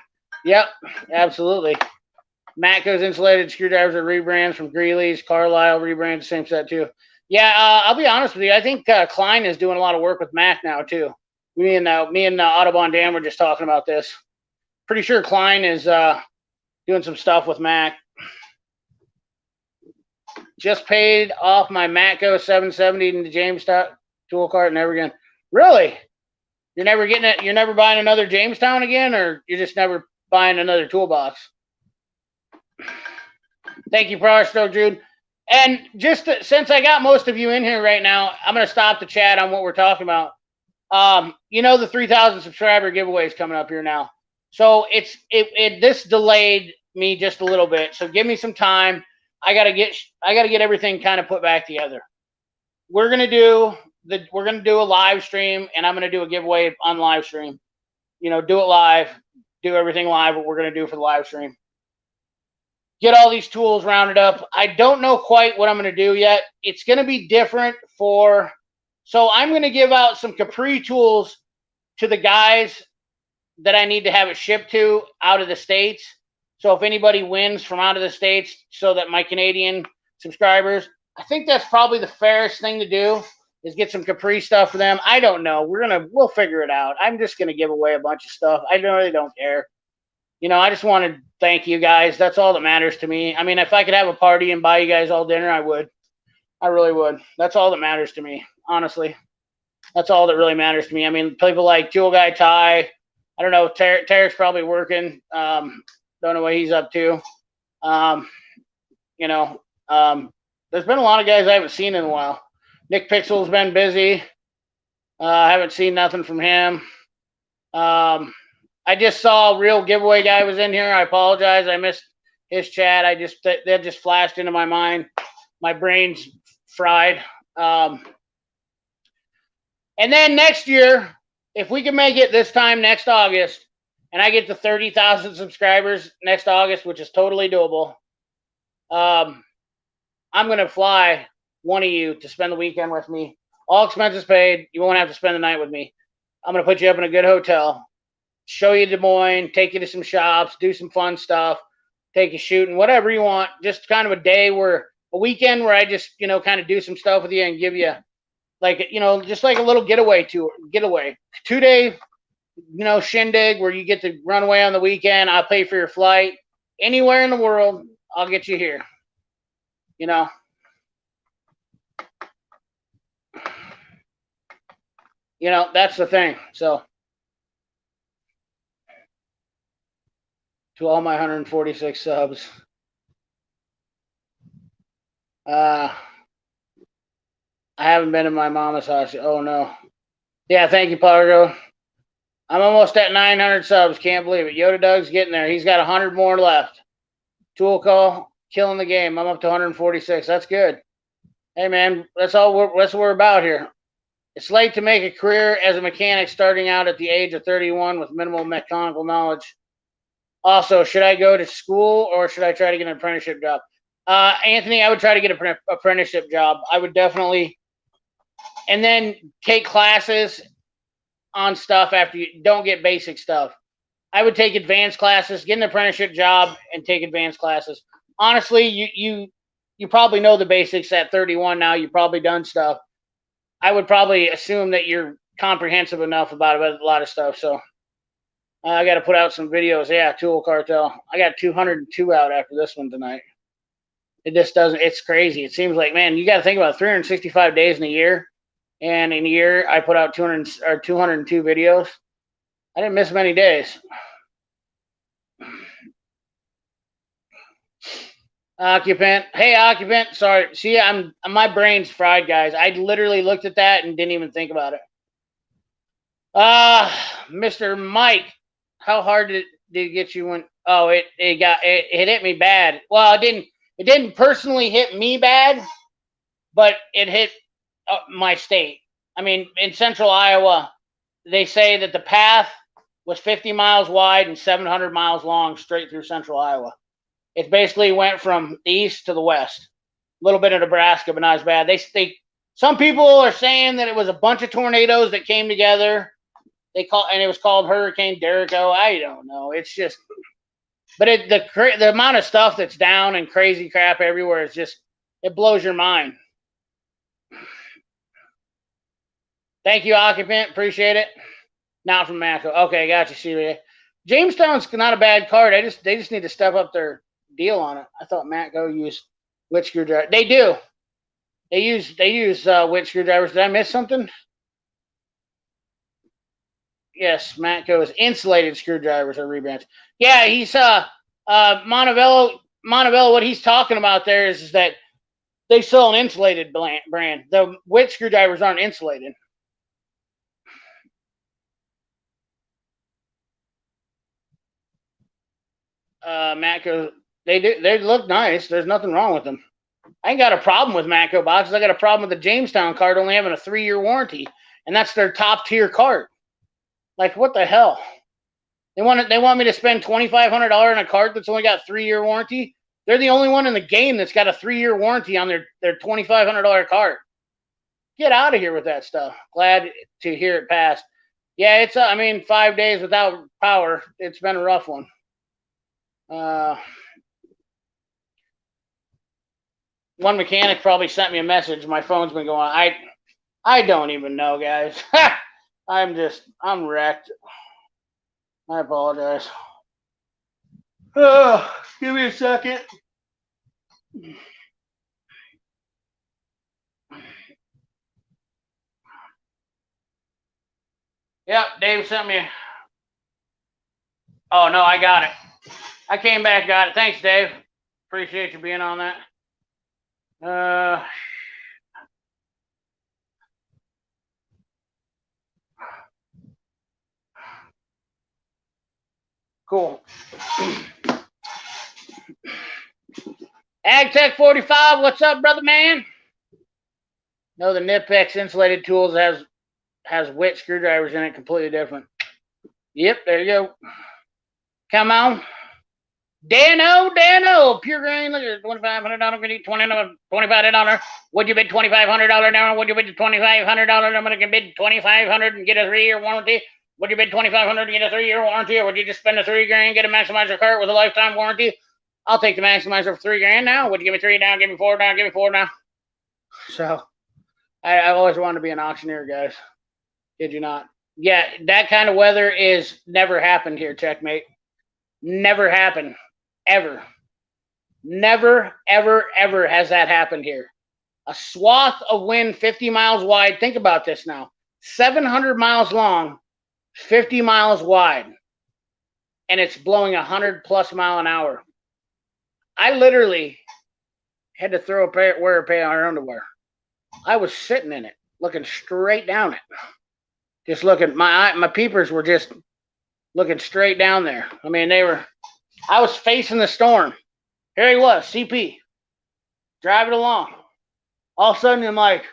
Yep. Absolutely. Matco's insulated screwdrivers are rebrands from Greeley's. Carlisle rebrands, same set too. Yeah, I'll be honest with you. I think Klein is doing a lot of work with Mac now too. Me and Audubon Dan were just talking about this. Pretty sure Klein is doing some stuff with Mac. Just paid off my Matco 770 in the Jamestown tool cart. Never again. Really? You're never getting it? You're never buying another Jamestown again, or you're just never buying another toolbox? Thank you, Power Stroke Jude. And just since I got most of you in here right now, I'm going to stop the chat on what we're talking about. The 3,000 subscriber giveaway is coming up here now. So this delayed me just a little bit. So give me some time. I gotta get everything kind of put back together. We're gonna do we're gonna do a live stream, and I'm gonna do a giveaway on live stream. You know, do it live, do everything live. What we're gonna do for the live stream. Get all these tools rounded up. I don't know quite what I'm gonna do yet. It's gonna be different for. So I'm gonna give out some Capri tools to the guys that I need to have it shipped to out of the States. So if anybody wins from out of the States, so that my Canadian subscribers, I think that's probably the fairest thing to do is get some Capri stuff for them. I don't know. We'll figure it out. I'm just gonna give away a bunch of stuff. I really don't care. You know, I just want to thank you guys. That's all that matters to me. I mean, if I could have a party and buy you guys all dinner, I would. I really would. That's all that matters to me, honestly. That's all that really matters to me. I mean, people like Tool Guy Ty. I don't know. Tarek's probably working. Don't know what he's up to. Um, you know, there's been a lot of guys I haven't seen in a while. Nick Pixel's been busy. I haven't seen nothing from him. I just saw Real Giveaway guy was in here. I apologize. I missed his chat. That just flashed into my mind. My brain's fried. And then next year, if we can make it this time next August, and I get to 30,000 subscribers next August, which is totally doable, I'm going to fly one of you to spend the weekend with me. All expenses paid. You won't have to spend the night with me. I'm going to put you up in a good hotel, show you Des Moines, take you to some shops, do some fun stuff, take you shooting, whatever you want. Just kind of a weekend where I just, kind of do some stuff with you and give you just like a little getaway. 2-day, shindig where you get to run away on the weekend. I'll pay for your flight anywhere in the world. I'll get you here. That's the thing. So to all my 146 subs, I haven't been to my mama's house. Oh no. Yeah, thank you, Pargo. I'm almost at 900 subs. Can't believe it. Yoda Doug's getting there. He's got 100 more left. Tool Call, killing the game. I'm up to 146. That's good. Hey, man, that's what we're about here. It's late to make a career as a mechanic starting out at the age of 31 with minimal mechanical knowledge. Also, should I go to school or should I try to get an apprenticeship job? Anthony, I would try to get an apprenticeship job. I would definitely, and then take classes on stuff after you don't get basic stuff. I would take advanced classes, get an apprenticeship job, and take advanced classes. Honestly, you probably know the basics at 31 now. You've probably done stuff. I would probably assume that you're comprehensive enough about a lot of stuff. So I got to put out some videos. Yeah, Tool Cartel. I got 202 out after this one tonight. It just doesn't. It's crazy. It seems like, man, you got to think about 365 days in a year. And in a year, I put out 202 videos. I didn't miss many days. Occupant. Hey, Occupant. Sorry. See, my brain's fried, guys. I literally looked at that and didn't even think about it. Mr. Mike, how hard did it get you when? Oh, it hit me bad. Well, it didn't personally hit me bad, but it hit my state. I mean, in central Iowa, they say that the path was 50 miles wide and 700 miles long straight through central Iowa. It basically went from the east to the west. A little bit of Nebraska, but not as bad. Some people are saying that it was a bunch of tornadoes that came together. And it was called Hurricane DERECho. I don't know. It's just, but the amount of stuff that's down and crazy crap everywhere is just, it blows your mind. Thank you, Occupant. Appreciate it. Not from Matco. Okay, got you, CBA. Jamestown's not a bad card. They just need to step up their deal on it. I thought Matco used witch screwdriver. They do. They use witch screwdrivers. Did I miss something? Yes, Matco's insulated screwdrivers are rebrands. Yeah, he's Montevello. What he's talking about there is that they sell an insulated brand. The witch screwdrivers aren't insulated. Matco, they look nice. There's nothing wrong with them. I ain't got a problem with Matco boxes. I got a problem with the Jamestown cart only having a 3-year warranty, and that's their top tier cart. Like, what the hell? They want me to spend $2,500 on a cart that's only got 3-year warranty. They're the only one in the game that's got a 3-year warranty on their $2,500 cart. Get out of here with that stuff. Glad to hear it passed. Yeah, it's 5 days without power. It's been a rough one. One mechanic probably sent me a message. My phone's been going. I don't even know, guys. I'm wrecked. I apologize. Give me a second. Yep, Dave sent me. Oh, no, I got it. I came back, got it. Thanks, Dave. Appreciate you being on that. Cool. AgTech 45, what's up, brother man? No, the Nipex insulated tools has wet screwdrivers in it, completely different. Yep, there you go. Come on. Dano, pure grain, look at $2,500, gonna need $25. Would you bid $2,500 now? Would you bid $2,500? I'm gonna bid $2,500 and get a 3-year warranty. Would you bid $2,500 to get a 3-year warranty, or would you just spend the $3 grand and get a Maximizer cart with a lifetime warranty? I'll take the Maximizer for $3 grand now. Would you give me 3 down? Give me 4 down. Give me 4 now. So, I've always wanted to be an auctioneer, guys. Kid you not. Yeah, that kind of weather is never happened here, Checkmate. Never happened. Ever. Never, ever, ever has that happened here. A swath of wind 50 miles wide. Think about this now. 700 miles long, 50 miles wide. And it's blowing 100+ mile an hour. I literally had to wear a pair of underwear. I was sitting in it, looking straight down it. Just looking, my peepers were just looking straight down there. I mean, I was facing the storm. Here he was, CP, driving along. All of a sudden, I'm like,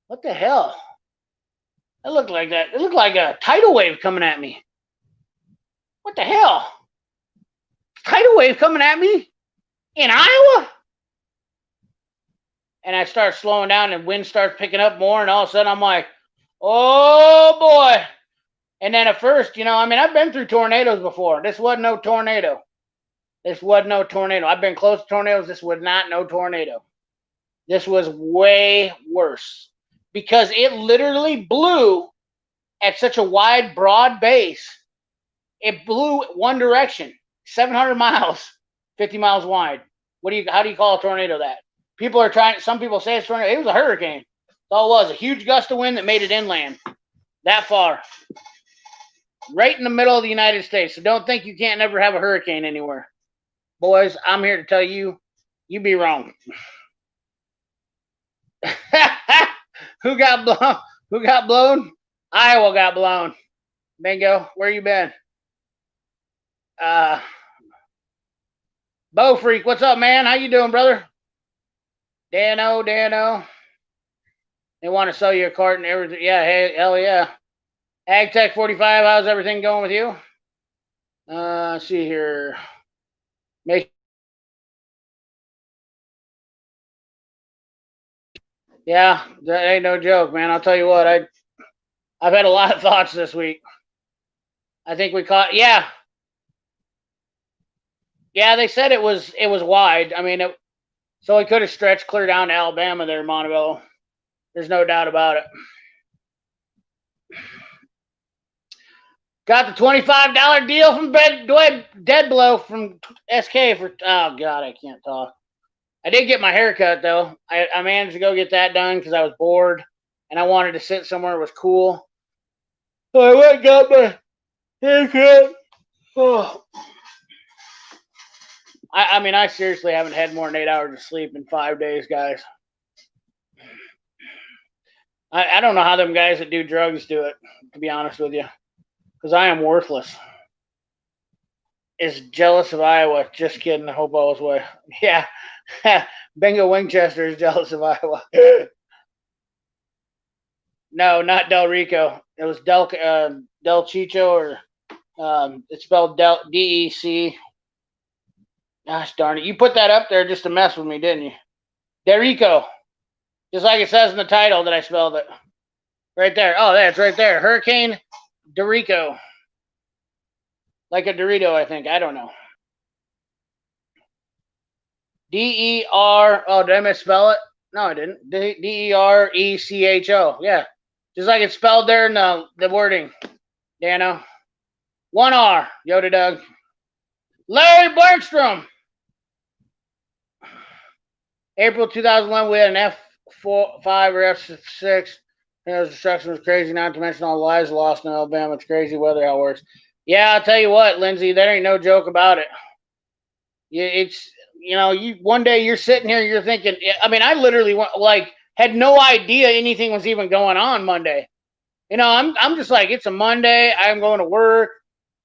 what the hell? It looked like that. It looked like a tidal wave coming at me. What the hell? Tidal wave coming at me in Iowa? And I start slowing down and wind starts picking up more, and all of a sudden I'm like, oh boy. And then at first, I've been through tornadoes before. This wasn't no tornado. I've been close to tornadoes. This was not no tornado. This was way worse because it literally blew at such a wide, broad base. It blew one direction, 700 miles, 50 miles wide. How do you call a tornado that? Some people say it's a tornado. It was a hurricane. That's all it was, a huge gust of wind that made it inland that far. Right in the middle of the United States. So don't think you can't never have a hurricane anywhere. Boys, I'm here to tell you, you be wrong. Who got blown? Who got blown? Iowa got blown. Bingo. Where you been? Bo Freak, what's up, man? How you doing, brother? Dano. They want to sell you a cart and everything. Yeah, hey, hell yeah. AgTech 45, how's everything going with you? Let's see here. Yeah, that ain't no joke, man. I'll tell you what, I've had a lot of thoughts this week. I think we caught, yeah. Yeah, they said it was wide. I mean, so it could have stretched clear down to Alabama there, Montebello. There's no doubt about it. Got the $25 deal from Deadblow from SK for, oh God, I can't talk. I did get my hair cut though. I managed to go get that done because I was bored and I wanted to sit somewhere that was cool. So I went and got my hair cut. Oh. I seriously haven't had more than 8 hours of sleep in 5 days, guys. I don't know how them guys that do drugs do it, to be honest with you, because I am worthless. Is jealous of Iowa. Just kidding. I hope all is well. Yeah. Bingo Winchester is jealous of Iowa. No, not Del Rico. It was Del Chicho, or it's spelled DEC. Gosh darn it! You put that up there just to mess with me, didn't you? DERECho, just like it says in the title that I spelled it. Right there. Oh, that's right there. Hurricane DERECho. Like a Dorito, I think. I don't know. DER. Oh, did I misspell it? No, I didn't. DERECHO. Yeah. Just like it's spelled there in the wording. Dano. 1R. Yoda Doug. Larry Bergstrom. April 2011, we had an F5 or F6. The destruction was crazy, not to mention all the lives lost in Alabama. It's crazy weather how it works. Yeah, I'll tell you what, Lindsay, there ain't no joke about it. It's, you one day you're sitting here, you're thinking, I mean, I literally had no idea anything was even going on Monday. I'm just like, it's a Monday, I'm going to work,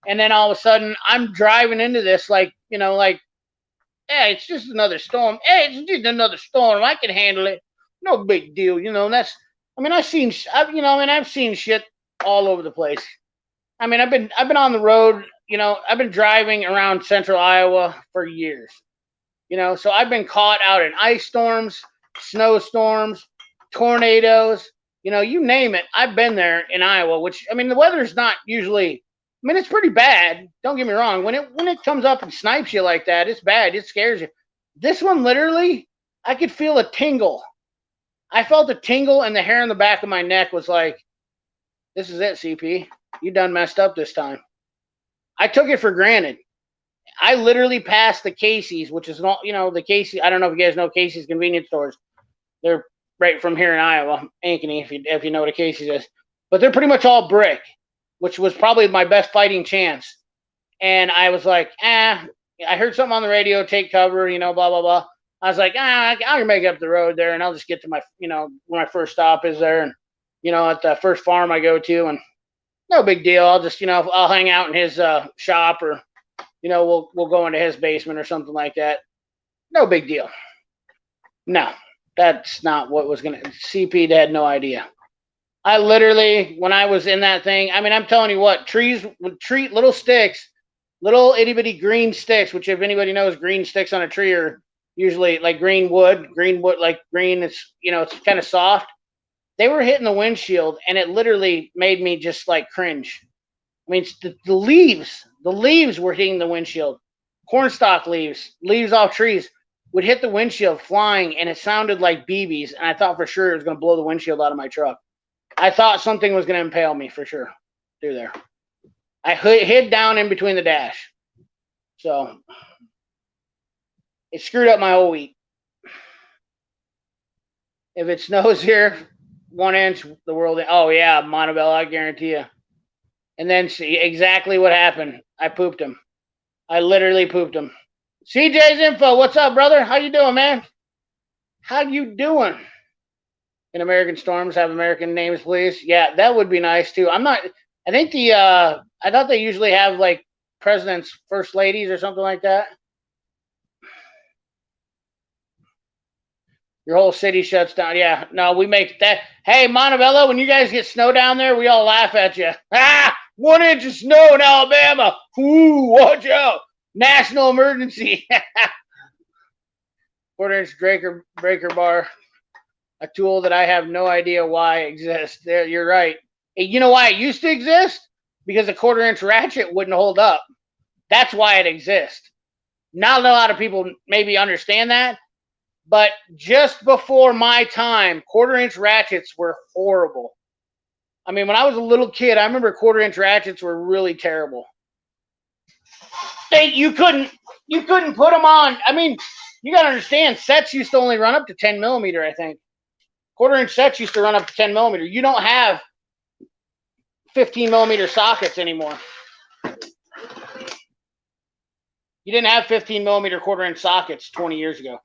and then all of a sudden I'm driving into this hey, it's just another storm. Hey, it's just another storm. I can handle it. No big deal. I've seen shit all over the place. I mean, I've been on the road. I've been driving around central Iowa for years. So I've been caught out in ice storms, snowstorms, tornadoes. You name it. I've been there in Iowa. Which, I mean, the weather's not usually. I mean, it's pretty bad. Don't get me wrong. When it comes up and snipes you like that, it's bad. It scares you. This one, literally, I could feel a tingle. I felt a tingle, and the hair on the back of my neck was like, this is it, CP. You done messed up this time. I took it for granted. I literally passed the Casey's, which is not, the Casey's. I don't know if you guys know Casey's convenience stores. They're right from here in Iowa, Ankeny, if you know what a Casey's is. But they're pretty much all brick, which was probably my best fighting chance. And I was like, I heard something on the radio, take cover, blah, blah, blah. I was like, I'll make it up the road there, and I'll just get to my, where my first stop is there, and, at the first farm I go to, and no big deal. I'll just, I'll hang out in his shop, or, we'll go into his basement or something like that. No big deal. No, that's not what was going to, CP had no idea. I literally, when I was in that thing, I mean, I'm telling you what, little sticks, little itty bitty green sticks, which if anybody knows, green sticks on a tree are usually like green wood, like green, it's, it's kind of soft. They were hitting the windshield, and it literally made me just like cringe. I mean, the leaves were hitting the windshield. Cornstalk leaves off trees would hit the windshield flying, and it sounded like BBs, and I thought for sure it was going to blow the windshield out of my truck. I thought something was going to impale me for sure through there. I hid down in between the dash. So it screwed up my whole week. If it snows here, 1 inch, the world. Oh, yeah, Montebello, I guarantee you. And then see exactly what happened. I pooped him. I literally pooped him. CJ's Info, what's up, brother? How you doing, man? How you doing? In American storms, have American names, please. Yeah, that would be nice too. I think I thought they usually have like presidents, first ladies, or something like that. Your whole city shuts down. Yeah, no, we make that. Hey, Montebello, when you guys get snow down there, we all laugh at you. 1 inch of snow in Alabama. Ooh, watch out. National emergency. 1/4-inch breaker bar. A tool that I have no idea why exists. There, you're right. You know why it used to exist? Because a 1/4-inch ratchet wouldn't hold up. That's why it exists. Not a lot of people maybe understand that, but just before my time, 1/4-inch ratchets were horrible. I mean, when I was a little kid, I remember 1/4-inch ratchets were really terrible. You couldn't put them on. I mean, you got to understand, sets used to only run up to 10 millimeter, I think. 1/4-inch sets used to run up to 10 millimeter. You don't have 15 millimeter sockets anymore. You didn't have 15 millimeter 1/4-inch sockets 20 years ago.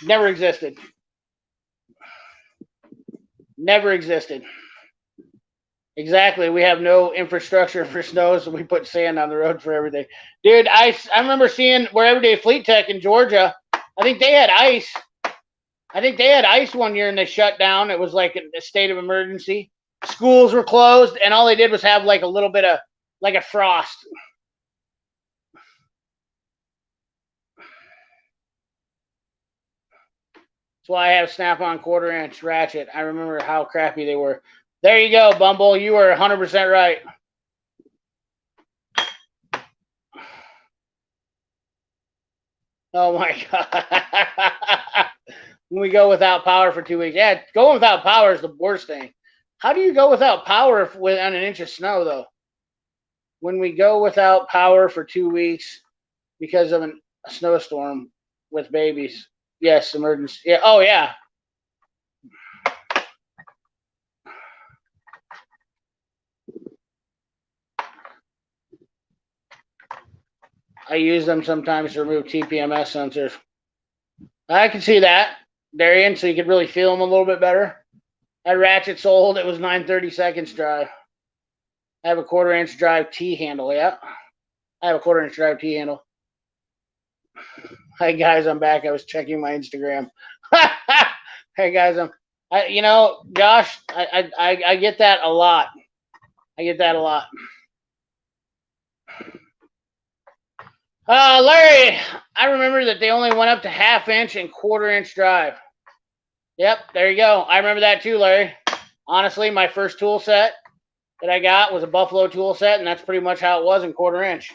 Never existed. Never existed. Exactly. We have no infrastructure for snow, so we put sand on the road for everything. Dude, I remember seeing where Everyday Fleet Tech in Georgia, I think they had ice. I think they had ice one year and they shut down. It was like a state of emergency. Schools were closed, and all they did was have like a little bit of like a frost. That's why I have Snap-on quarter-inch ratchet. I remember how crappy they were. There you go, Bumble. You were 100% right. Oh my god. When we go without power for 2 weeks. Yeah, going without power is the worst thing. How do you go without power on an inch of snow, though? When we go without power for 2 weeks because of a snowstorm with babies. Yes, emergency. Yeah. Oh, yeah. I use them sometimes to remove TPMS sensors. I can see that, Darian, so you could really feel them a little bit better. That ratchet sold. It was 9/32 drive. I have a quarter-inch drive T handle. Yeah, I have a quarter-inch drive T handle. Hey guys, I'm back. I was checking my Instagram. Hey guys, Josh, I get that a lot. I get that a lot. Larry, I remember that they only went up to half-inch and quarter-inch drive. Yep, there you go. I remember that too, Larry. Honestly, my first tool set that I got was a Buffalo tool set, and that's pretty much how it was in quarter-inch.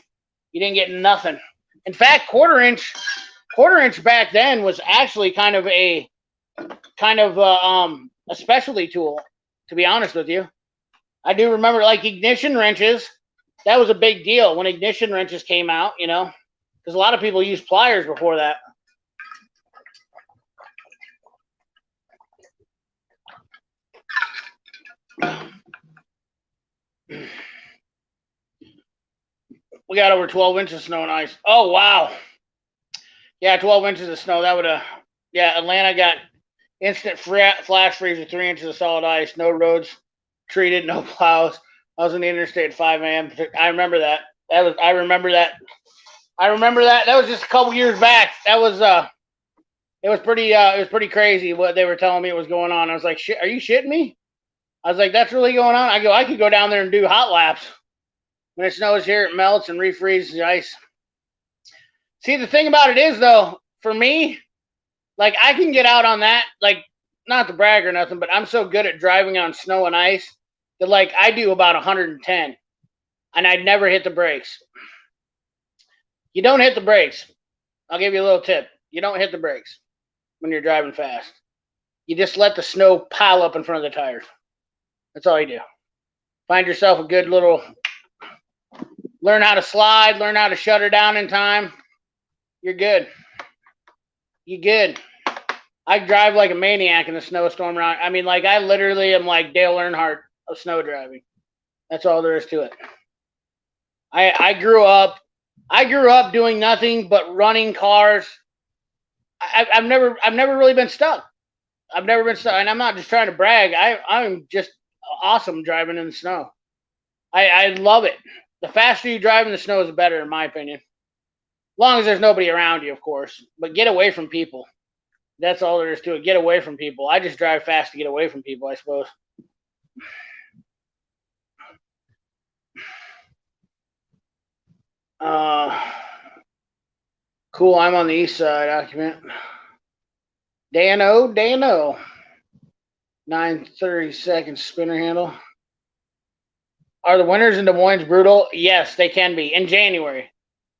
You didn't get nothing. In fact, quarter-inch back then was actually kind of a specialty tool, to be honest with you. I do remember like ignition wrenches. That was a big deal when ignition wrenches came out, because a lot of people used pliers before that. We got over 12 inches of snow and ice. Oh, wow. Yeah, 12 inches of snow. That would have, yeah, Atlanta got instant flash freeze with 3 inches of solid ice. No roads treated, no plows. I was on the interstate at 5 a.m. I remember that. I remember that. That was just a couple years back. That was, it was pretty crazy what they were telling me was going on. I was like, shit, are you shitting me? I was like, that's really going on? I could go down there and do hot laps. When it snows here, it melts and refreezes the ice. See, the thing about it is, though, for me, like, I can get out on that, like, not to brag or nothing, but I'm so good at driving on snow and ice that, like, I do about 110, and I'd never hit the brakes. You don't hit the brakes. I'll give you a little tip. You don't hit the brakes when you're driving fast. You just let the snow pile up in front of the tires. That's all you do. Find yourself a good little, learn how to slide, learn how to shut her down in time. You're good. You good. I drive like a maniac in the snowstorm. I mean, like, I literally am like Dale Earnhardt of snow driving. That's all there is to it. I grew up doing nothing but running cars. I've never really been stuck. I've never been stuck, and I'm not just trying to brag. I'm just awesome driving in the snow. I love it. The faster you drive in the snow is better, in my opinion. As long as there's nobody around you, of course. But get away from people. That's all there is to it. Get away from people. I just drive fast to get away from people, I suppose. Cool. I'm on the east side. Document. Dano. 9/32 spinner handle. Are the winters in Des Moines brutal? Yes, they can be. In January.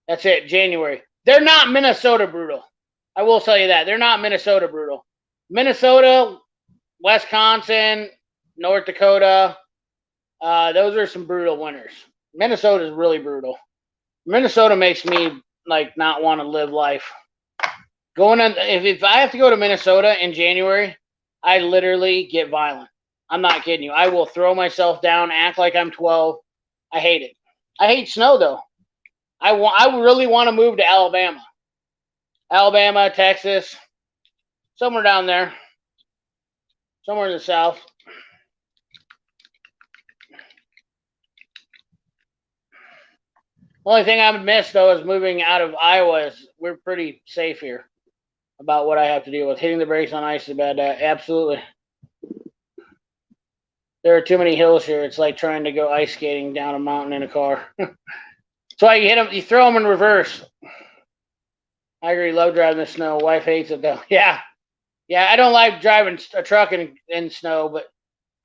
That's it. January. They're not Minnesota brutal. I will tell you that. They're not Minnesota brutal. Minnesota, Wisconsin, North Dakota, those are some brutal winters. Minnesota is really brutal. Minnesota makes me like not want to live life. If I have to go to Minnesota in January, I literally get violent. I'm not kidding you. I will throw myself down, act like I'm 12. I hate it. I hate snow though. I really want to move to Alabama, Texas, somewhere down there, somewhere in the south. Only thing I would miss though is moving out of Iowa. We're pretty safe here. about what I have to deal with. Hitting the brakes on ice is a bad day. Absolutely. There are too many hills here. It's like trying to go ice skating down a mountain in a car. So you hit them, you throw them in reverse. I agree. Love driving the snow. Wife hates it though. Yeah, yeah. I don't like driving a truck in snow, but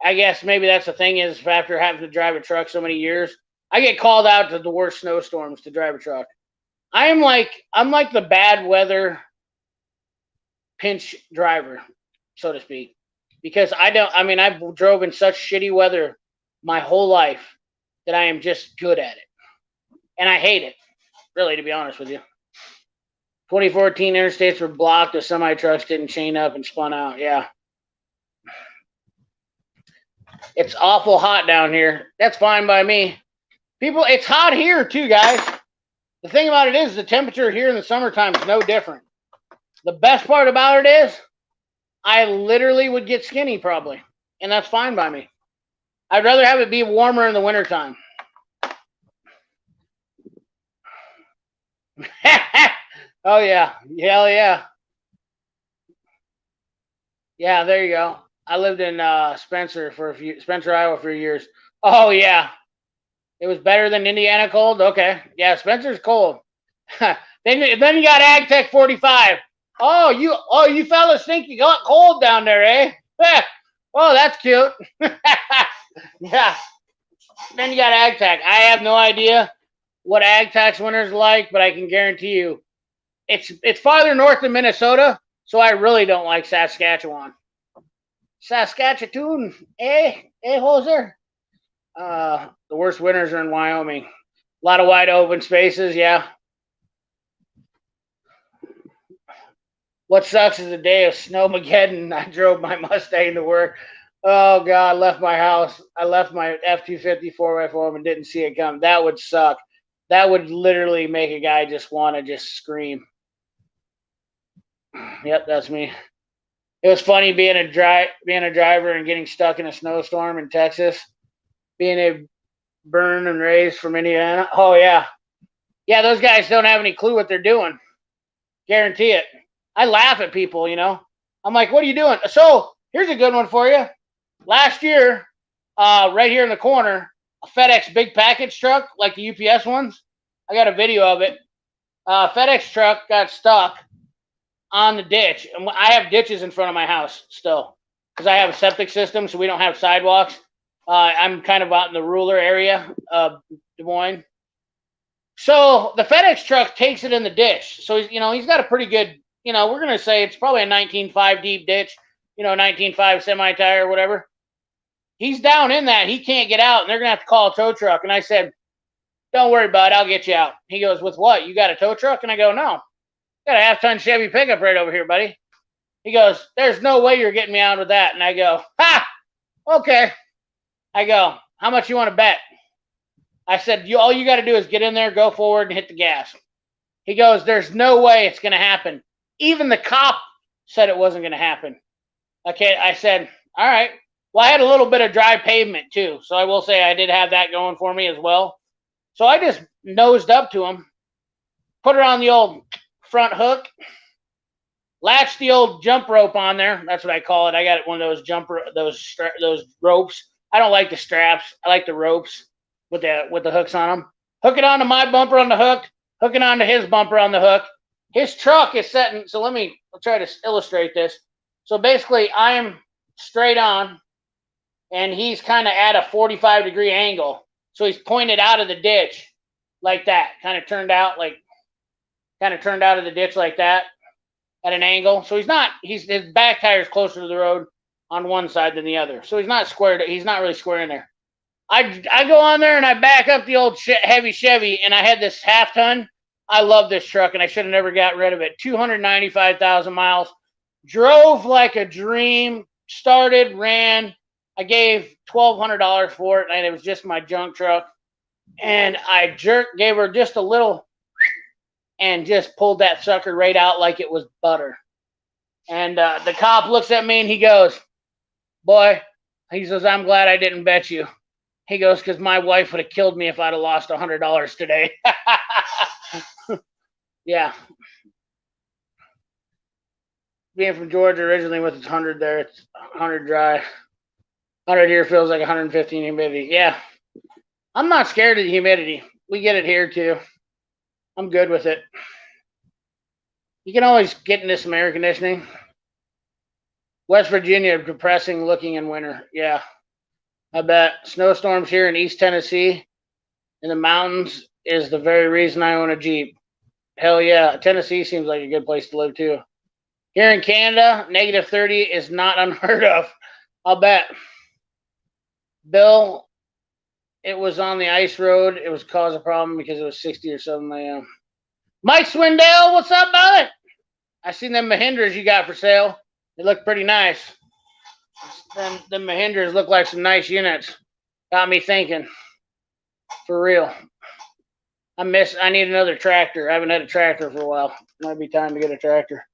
I guess maybe that's the thing is after having to drive a truck so many years, I get called out to the worst snowstorms to drive a truck. I'm like the bad weather pinch driver, so to speak, because I don't. I mean, I've drove in such shitty weather my whole life that I am just good at it, and I hate it. Really, to be honest with you. 2014 interstates were blocked. The semi trucks didn't chain up and spun out. Yeah, it's awful hot down here. That's fine by me. People, it's hot here too, guys. The thing about it is the temperature here in the summertime is no different. The best part about it is I literally would get skinny probably, and that's fine by me. I'd rather have it be warmer in the wintertime. Oh yeah, hell yeah. Yeah, there you go. I lived in Spencer, Iowa for years. Oh yeah, it was better than Indiana cold. Okay, yeah, Spencer's cold. then you got AgTech 45. Oh you fellas think you got cold down there, eh? Oh, that's cute. Yeah. Then you got AgTech. I have no idea what AgTech's winter's like, but I can guarantee you, it's farther north than Minnesota, so I really don't like Saskatchewan. Saskatchewan, hoser. The worst winters are in Wyoming. A lot of wide open spaces, yeah. What sucks is the day of Snowmageddon. I drove my Mustang to work. Oh God, I left my house. I left my F-250 4x4 and didn't see it come. That would suck. That would literally make a guy just want to just scream. Yep, that's me. It was funny being a driver and getting stuck in a snowstorm in Texas. Being a born and raised from Indiana. Oh yeah. Yeah, those guys don't have any clue what they're doing. Guarantee it. I laugh at people, you know. I'm like, what are you doing? So here's a good one for you. Last year, right here in the corner, a FedEx big package truck, like the UPS ones. I got a video of it. FedEx truck got stuck on the ditch. And I have ditches in front of my house still because I have a septic system, so we don't have sidewalks. I'm kind of out in the rural area of Des Moines. So the FedEx truck takes it in the ditch. So he's got a pretty good, we're gonna say it's probably a 19.5 deep ditch, 19.5 semi tire or whatever. He's down in that. He can't get out, and they're gonna have to call a tow truck. And I said, "Don't worry, bud. I'll get you out." He goes, "With what? You got a tow truck?" And I go, "No, got a half-ton Chevy pickup right over here, buddy." He goes, "There's no way you're getting me out with that." And I go, "Ha, okay." I go, "How much you want to bet?" I said, all you got to do is get in there, go forward, and hit the gas. He goes, "There's no way it's going to happen." Even the cop said it wasn't going to happen. Okay, I said, all right. Well, I had a little bit of dry pavement too, so I will say I did have that going for me as well. So I just nosed up to him, put her on the old front hook, latched the old jump rope on there. That's what I call it. I got one of those ropes. I don't like the straps. I like the ropes with the hooks on them. Hook it onto my bumper on the hook. Hook it onto his bumper on the hook. His truck is setting. So I'll try to illustrate this. So basically, I'm straight on, and he's kind of at a 45-degree angle. So he's pointed out of the ditch like that, kind of turned out of the ditch like that at an angle. So his back tire is closer to the road on one side than the other. So he's not really square in there. I go on there and I back up the old heavy Chevy, and I had this half-ton. I love this truck, and I should have never got rid of it. 295,000 miles. Drove like a dream. Started, ran. I gave $1,200 for it, and it was just my junk truck. And I gave her just a little, and just pulled that sucker right out like it was butter. And the cop looks at me and he goes, "Boy," he says, "I'm glad I didn't bet you." He goes, "Because my wife would have killed me if I'd have lost $100 today." Yeah. being from Georgia originally with its 100 there, it's 100 dry. 100 here feels like 115 humidity. Yeah, I'm not scared of the humidity. We get it here too. I'm good with it. You can always get into some air conditioning. West Virginia, depressing looking in winter. Yeah, I bet. Snowstorms here in East Tennessee in the mountains is the very reason I own a Jeep. Hell yeah. Tennessee seems like a good place to live too. Here in Canada, negative 30 is not unheard of. I'll bet. Bill, it was on the ice road. It was cause a problem because it was 60 or something. Mike Swindell, what's up, brother? I seen them Mahindras you got for sale. They look pretty nice. Them Mahindras look like some nice units. Got me thinking. For real. I need another tractor. I haven't had a tractor for a while. Might be time to get a tractor.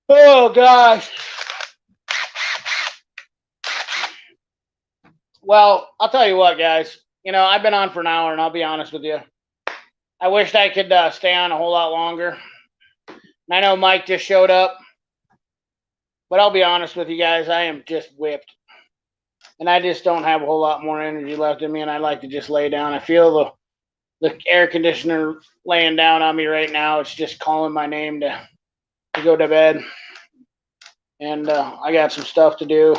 Oh gosh. Well, I'll tell you what, guys. You know, I've been on for an hour, and I'll be honest with you. I wished I could stay on a whole lot longer. And I know Mike just showed up. But I'll be honest with you guys, I am just whipped. And I just don't have a whole lot more energy left in me, and I like to just lay down. I feel the air conditioner laying down on me right now. It's just calling my name to go to bed. And I got some stuff to do.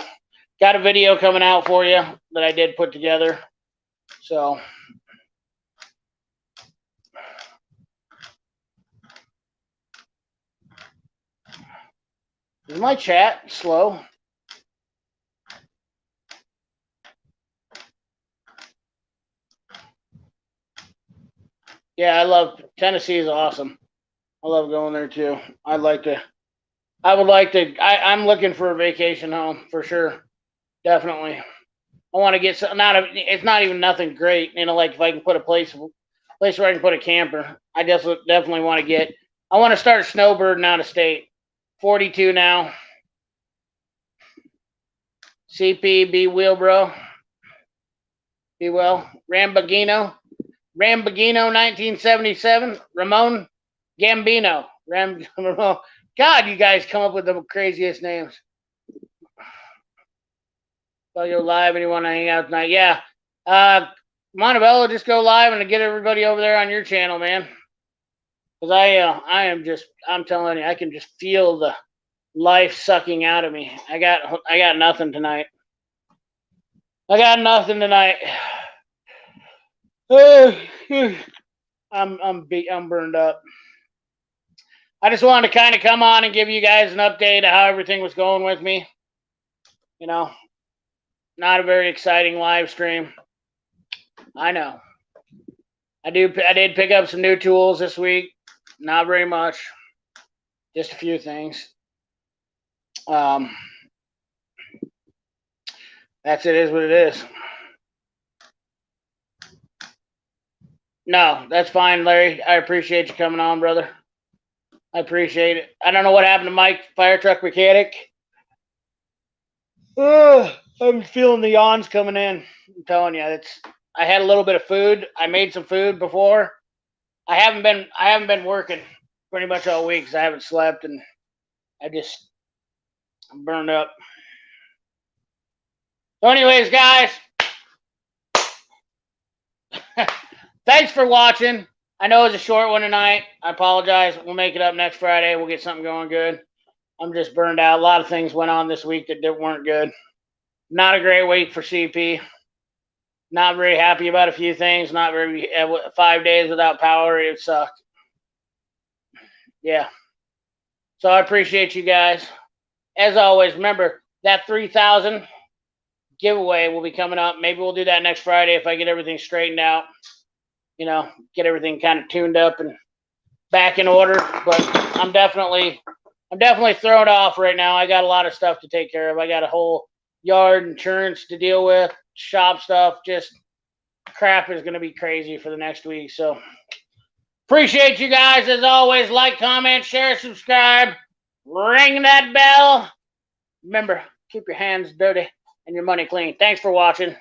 Got a video coming out for you that I did put together. So is my chat slow? Yeah, I love Tennessee is awesome. I love going there too. I'm looking for a vacation home for sure. Definitely. I want to get some, it's not even nothing great. You know, like if I can put a place where I can put a camper. I definitely want to I want to start snowbirding out of state. 42 now. CP, be well, bro. Be well. Rambagino, 1977. Ramon Gambino. God, you guys come up with the craziest names. So you're live and you want to hang out tonight. Yeah. Montebello, just go live and get everybody over there on your channel, man. Because I'm telling you, I can just feel the life sucking out of me. I got nothing tonight. I'm burned up. I just wanted to kind of come on and give you guys an update of how everything was going with me. You know, not a very exciting live stream. I know. I did pick up some new tools this week. Not very much. Just a few things. That's it is what it is. No, that's fine, Larry. I appreciate you coming on, brother. I appreciate it. I don't know what happened to Mike, fire truck mechanic. I'm feeling the yawns coming in. I'm telling you, I had a little bit of food. I made some food before. I haven't been working pretty much all week because I haven't slept, and I'm burned up. So anyways, guys, thanks for watching. I know it's a short one tonight. I apologize. We'll make it up next Friday. We'll get something going good. I'm just burned out. A lot of things went on this week that weren't good. Not a great week for CP. Not very happy about a few things. 5 days without power. It sucked. Yeah. So I appreciate you guys. As always, remember that 3,000 giveaway will be coming up. Maybe we'll do that next Friday if I get everything straightened out. You know, get everything kind of tuned up and back in order. But I'm definitely thrown off right now. I got a lot of stuff to take care of. I got a whole yard insurance to deal with, shop stuff. Just crap is going to be crazy for the next week. So appreciate you guys as always. Like, comment, share, subscribe, ring that bell. Remember, keep your hands dirty and your money clean. Thanks for watching.